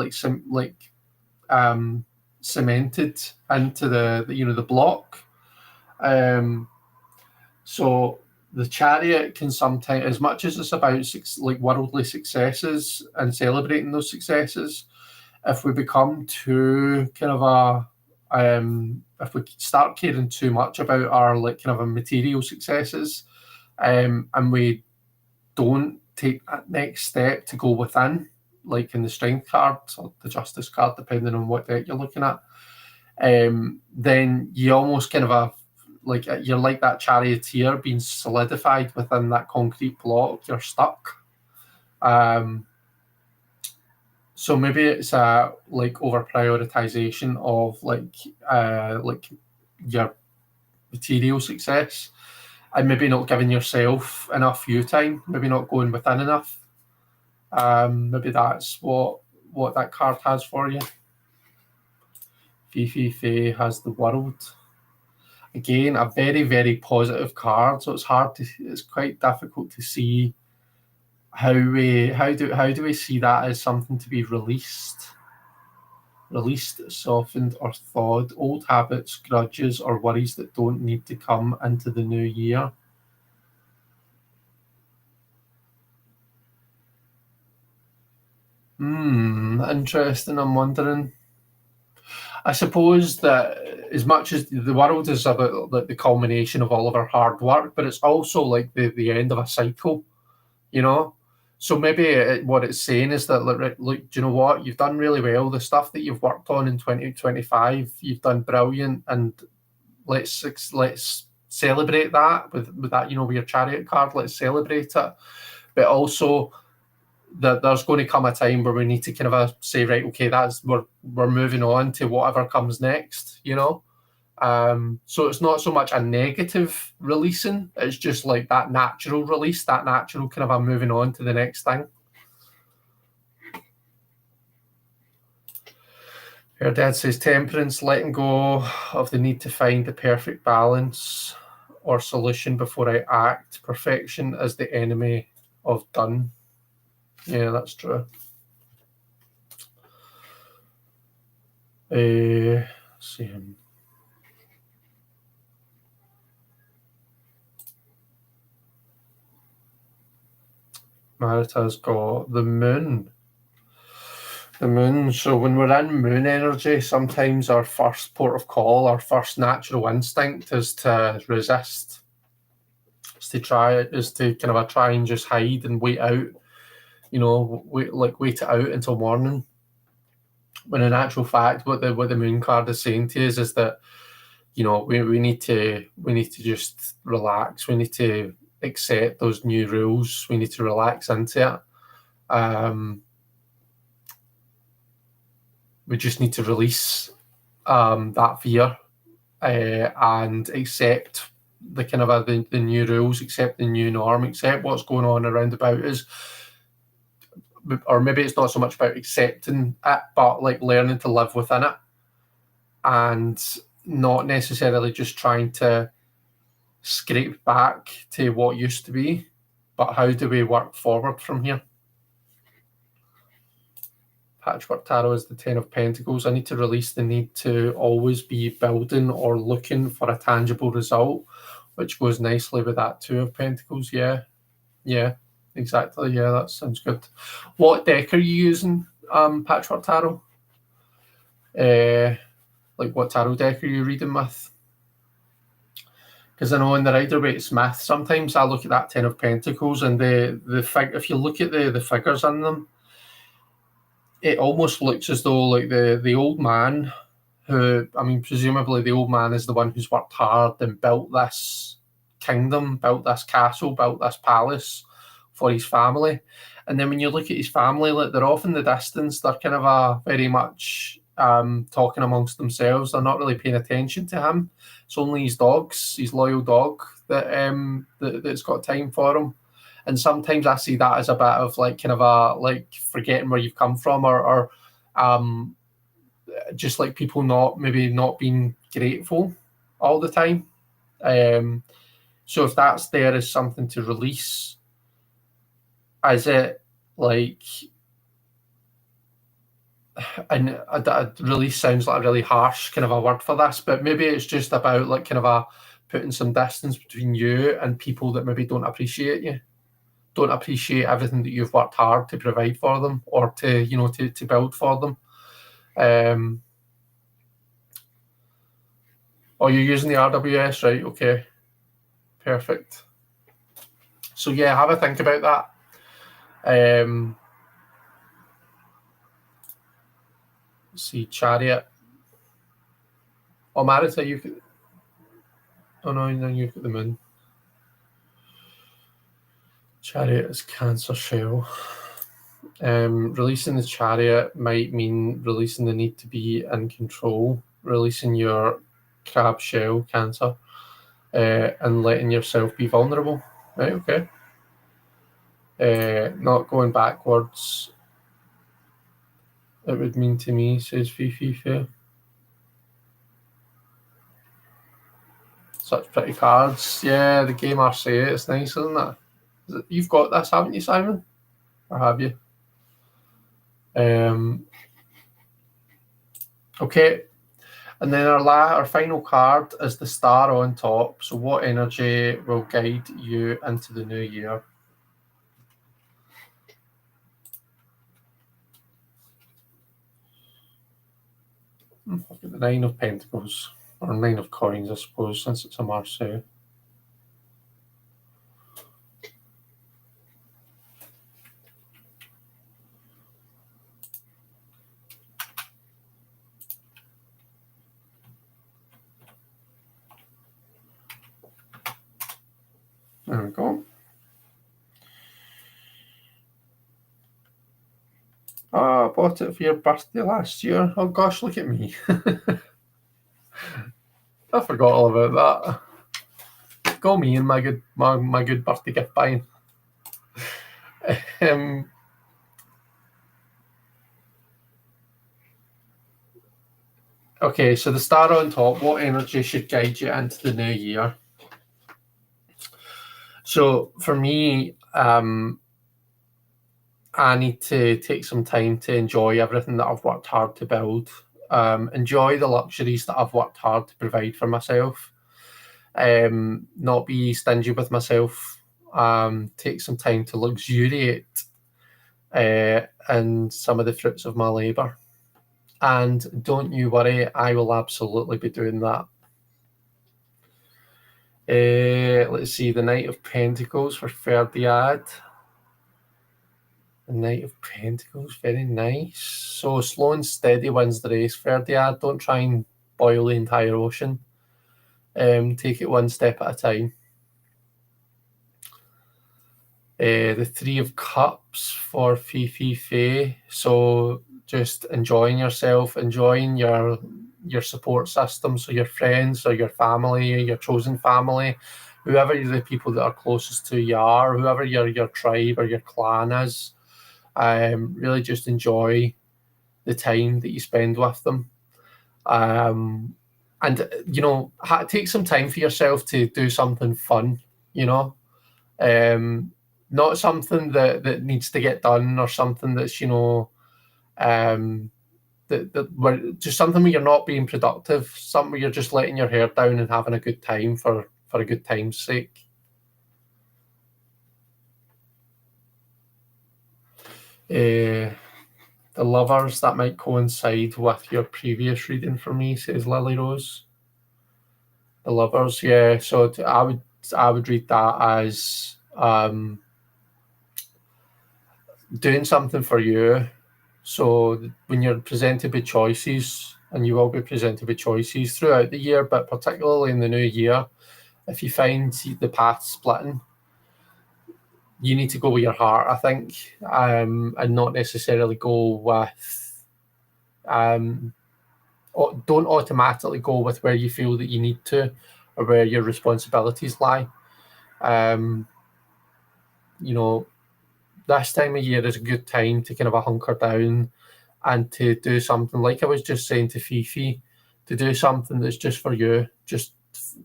cemented into the block. So the chariot can sometimes, as much as it's about worldly successes and celebrating those successes, if we become too kind of if we start caring too much about our material successes, and we don't take that next step to go within, like in the strength card or the justice card, depending on what deck you're looking at, then you almost kind of you're like that charioteer being solidified within that concrete block. You're stuck. So maybe it's a over prioritization of your material success, and maybe not giving yourself enough view time, maybe not going within enough. Maybe that's what that card has for you. Fifi Fei has the world. Again, a very, very positive card. So it's quite difficult to see how do we see that as something to be released, softened, or thawed. Old habits, grudges, or worries that don't need to come into the new year. Interesting. I'm wondering. I suppose that as much as the world is about the culmination of all of our hard work, but it's also like the end of a cycle, So maybe what it's saying is that, look, do you know what? You've done really well. The stuff that you've worked on in 2025, you've done brilliant, and let's celebrate that with that, with your chariot card. Let's celebrate it, but also that there's going to come a time where we need to kind of say, right, okay, we're moving on to whatever comes next, So it's not so much a negative releasing, it's just like that natural release, that natural kind of a moving on to the next thing. Her dad says temperance, letting go of the need to find the perfect balance or solution before I act. Perfection is the enemy of done. Yeah, that's true. See him. Marita's got the moon. So when we're in moon energy, sometimes our first port of call, our first natural instinct is to resist. Is to try and just hide and wait out, wait it out until morning. When in actual fact, what the moon card is saying to us is that, we need to just relax. We need to accept those new rules. We need to relax into it. We just need to release that fear and accept the kind of the new rules, accept the new norm, accept what's going on around about us. Or maybe it's not so much about accepting it, but learning to live within it, and not necessarily just trying to scrape back to what used to be, but how do we work forward from here? Patchwork Tarot is the 10 of Pentacles. I need to release the need to always be building or looking for a tangible result, which goes nicely with that 2 of Pentacles. Yeah, exactly. Yeah, that sounds good. What deck are you using, Patchwork Tarot? What tarot deck are you reading with? Because I know in the Rider-Waite Smith, sometimes I look at that 10 of Pentacles, and if you look at the figures in them, it almost looks as though the old man, who, presumably the old man is the one who's worked hard and built this kingdom, built this castle, built this palace for his family. And then when you look at his family, they're off in the distance. They're kind of very much talking amongst themselves. They're not really paying attention to him. It's only his dogs, his loyal dog, that's got time for him. And sometimes I see that as a bit of forgetting where you've come from, or just people not being grateful all the time. So if that's there as something to release, is it like, and it really sounds like a really harsh kind of a word for this, but maybe it's just about like kind of a putting some distance between you and people that maybe don't appreciate you, don't appreciate everything that you've worked hard to provide for them, or to, you know, to build for them. Oh, you're using the RWS, right? Okay, perfect. So yeah, have a think about that. Let's see, Chariot. Oh, Marita, you could. Oh no, you've got the moon. Chariot is Cancer shell. Releasing the Chariot might mean releasing the need to be in control, releasing your crab shell, Cancer, and letting yourself be vulnerable. Right, okay. Not going backwards, it would mean to me, says Fifi. Such pretty cards. Yeah, the game Marseille, it's nice, isn't it? You've got this, haven't you, Simon? Or have you? Okay. And then our final card is the star on top. So what energy will guide you into the new year? I've got the 9 of Pentacles, or 9 of Coins, I suppose, since it's a Marseille. There we go. Oh, I bought it for your birthday last year. Oh gosh, look at me. I forgot all about that. Go me and my good birthday gift buying. Okay, so the star on top, what energy should guide you into the new year? So for me, I need to take some time to enjoy everything that I've worked hard to build. Enjoy the luxuries that I've worked hard to provide for myself. Not be stingy with myself. Take some time to luxuriate in some of the fruits of my labour. And don't you worry, I will absolutely be doing that. Let's see, the Knight of Pentacles for Ferdiad. The Knight of Pentacles, very nice. So slow and steady wins the race, Ferdiad. Don't try and boil the entire ocean. Take it one step at a time. The 3 of Cups for Fifi. So just enjoying yourself, enjoying your support system, so your friends or your family, your chosen family, whoever the people that are closest to you are, whoever your tribe or your clan is. Really just enjoy the time that you spend with them. And, you know, take some time for yourself to do something fun, you know. Not something that needs to get done, or something that's, you know, just something where you're not being productive, something where you're just letting your hair down and having a good time for a good time's sake. The Lovers, that might coincide with your previous reading for me, says Lily Rose. The Lovers, yeah. So I would read that as doing something for you. So when you're presented with choices, and you will be presented with choices throughout the year, but particularly in the new year, if you find the path splitting, you need to go with your heart, I think, and not necessarily go with, don't automatically go with where you feel that you need to, or where your responsibilities lie. You know, this time of year is a good time to kind of hunker down and to do something, like I was just saying to Fifi, to do something that's just for you. Just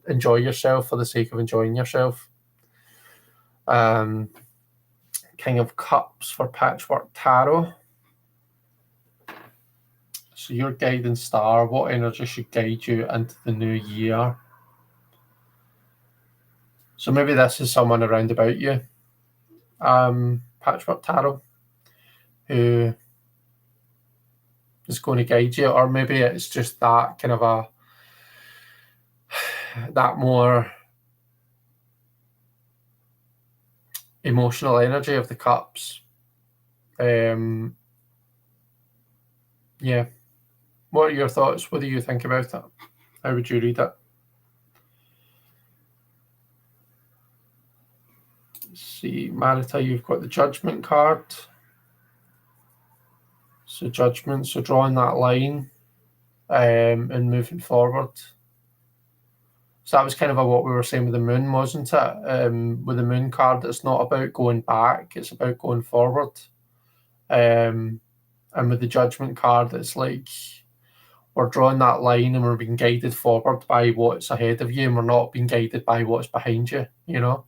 enjoy yourself for the sake of enjoying yourself. Cancer King of Cups for Patchwork Tarot. So your guiding star, what energy should guide you into the new year? So maybe this is someone around about you, Patchwork Tarot, who is going to guide you, or maybe it's just that kind of that more emotional energy of the cups. Yeah. What are your thoughts? What do you think about it? How would you read it? Let's see, Marita, you've got the Judgment card. So Judgment, so drawing that line and moving forward. So that was kind of what we were saying with the moon, wasn't it? With the moon card, it's not about going back, it's about going forward. And with the Judgment card, it's like we're drawing that line and we're being guided forward by what's ahead of you, and we're not being guided by what's behind you, you know?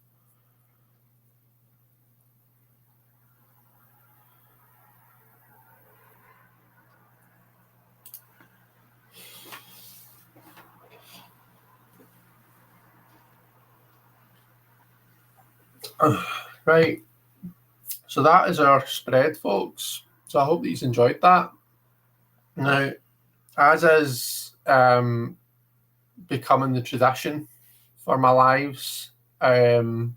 Right. So that is our spread, folks. So I hope that you've enjoyed that. Now, as is becoming the tradition for my lives, we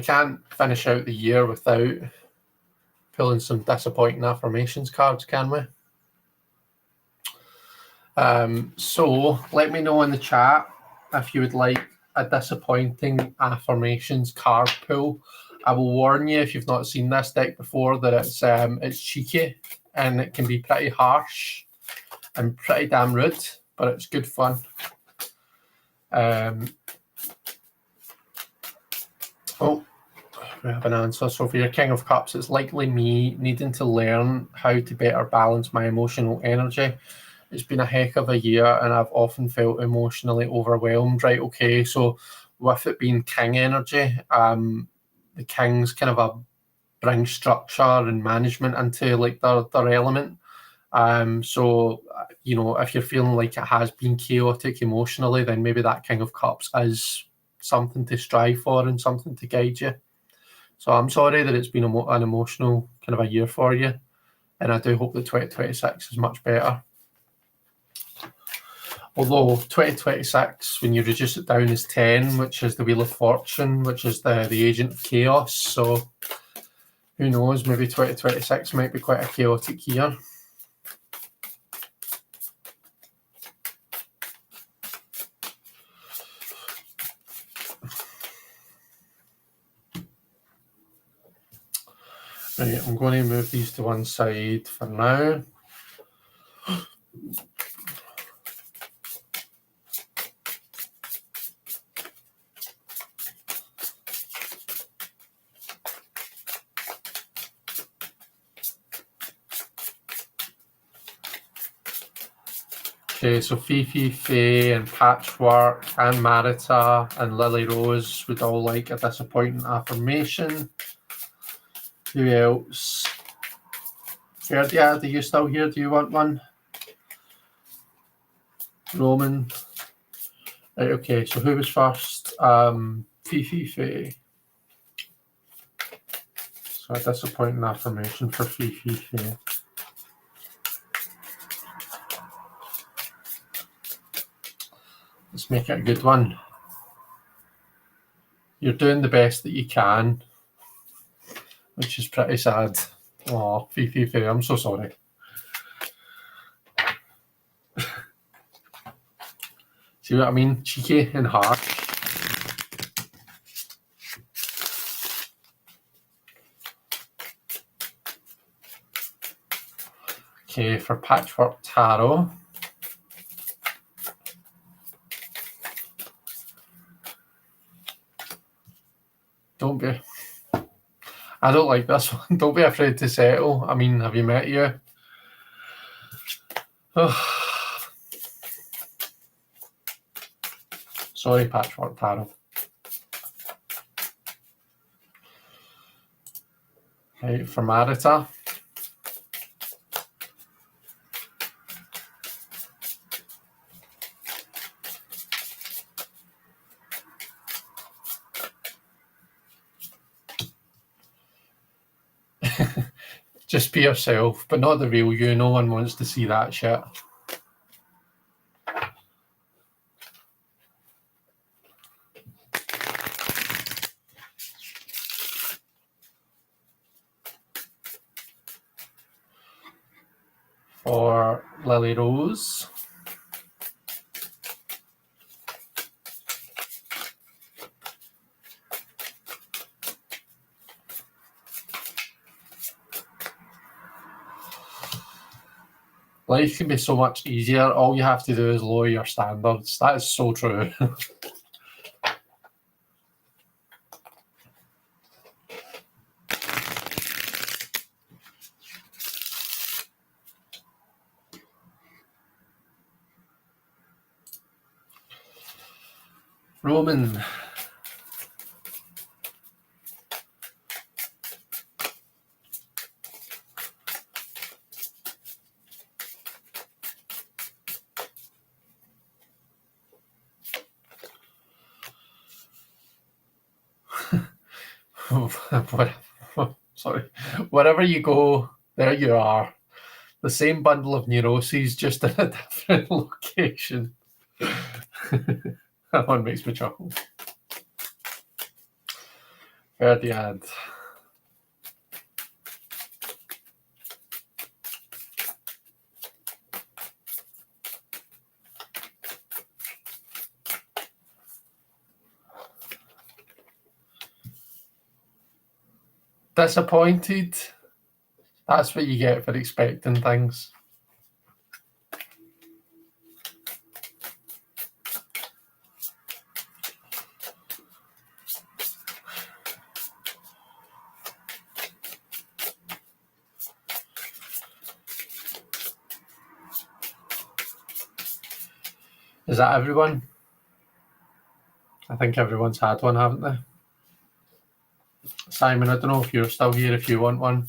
can't finish out the year without pulling some disappointing affirmations cards, can we? So let me know in the chat if you would like a disappointing affirmations card pull. I will warn you, if you've not seen this deck before, that it's cheeky and it can be pretty harsh and pretty damn rude, but it's good fun. Oh, we have an answer. So for your King of Cups, it's likely me needing to learn how to better balance my emotional energy. It's been a heck of a year and I've often felt emotionally overwhelmed. Right, okay, so with it being king energy, the kings kind of bring structure and management into like their element. So, you know, if you're feeling like it has been chaotic emotionally, then maybe that King of Cups is something to strive for and something to guide you. So I'm sorry that it's been an emotional kind of a year for you, and I do hope that 2026 is much better. Although 2026, when you reduce it down, is 10, which is the Wheel of Fortune, which is the agent of chaos. So who knows, maybe 2026 might be quite a chaotic year. Right, I'm going to move these to one side for now. Okay, so Fifi, Faye, and Patchwork, and Marita, and Lily Rose would all like a disappointing affirmation. Who else? Ferdia, are you still here? Do you want one? Roman. Right, okay, so who was first? Fifi, Faye. So a disappointing affirmation for Fifi, Faye. Let's make it a good one. You're doing the best that you can, which is pretty sad. Oh, Fifi, Faye, I'm so sorry. See what I mean? Cheeky and harsh. Okay, for Patchwork Tarot. Don't be. I don't like this one. Don't be afraid to settle. I mean, have you met you? Oh. Sorry, Patchwork Tarot. Right, for Marita. Just be yourself, but not the real you. No one wants to see that shit. For Lily Rose. Life can be so much easier. All you have to do is lower your standards. That is so true. Roman. Sorry. Wherever you go, there you are. The same bundle of neuroses, just in a different location. That one makes me chuckle. Ferdinand. Disappointed. That's what you get for expecting things. Is that everyone? I think everyone's had one, haven't they? Simon, I don't know if you're still here, if you want one.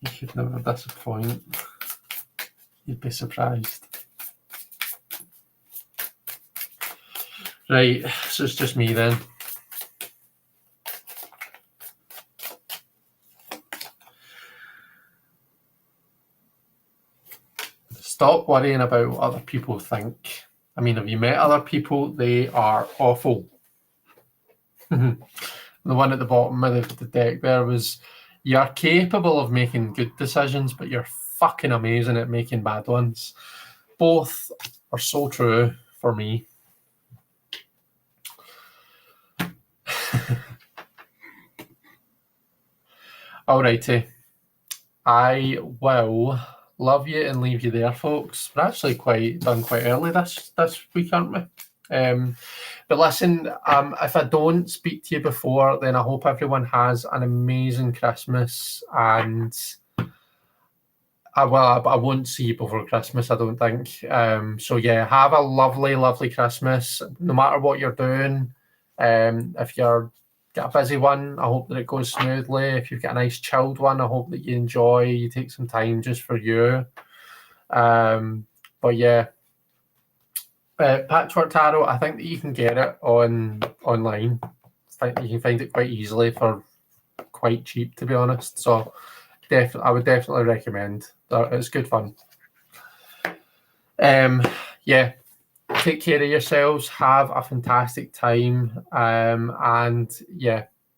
You should never disappoint. You'd be surprised. Right, so it's just me then. Stop worrying about what other people think. I mean, have you met other people? They are awful. The one at the bottom of the deck there was, you're capable of making good decisions, but you're fucking amazing at making bad ones. Both are so true for me. Alrighty. I will love you and leave you there, folks. We're actually done quite early this week, aren't we? But listen, if I don't speak to you before, then I hope everyone has an amazing Christmas, and I won't see you before Christmas, I don't think. So yeah, have a lovely, lovely Christmas, no matter what you're doing. If you're got a busy one, I hope that it goes smoothly. If you've got a nice chilled one, I hope that you enjoy, you take some time just for you. But yeah, Patchwork Tarot, I think that you can get it online. You can find it quite easily for quite cheap, to be honest. So I would definitely recommend. It's good fun. Yeah, take care of yourselves. Have a fantastic time. And yeah,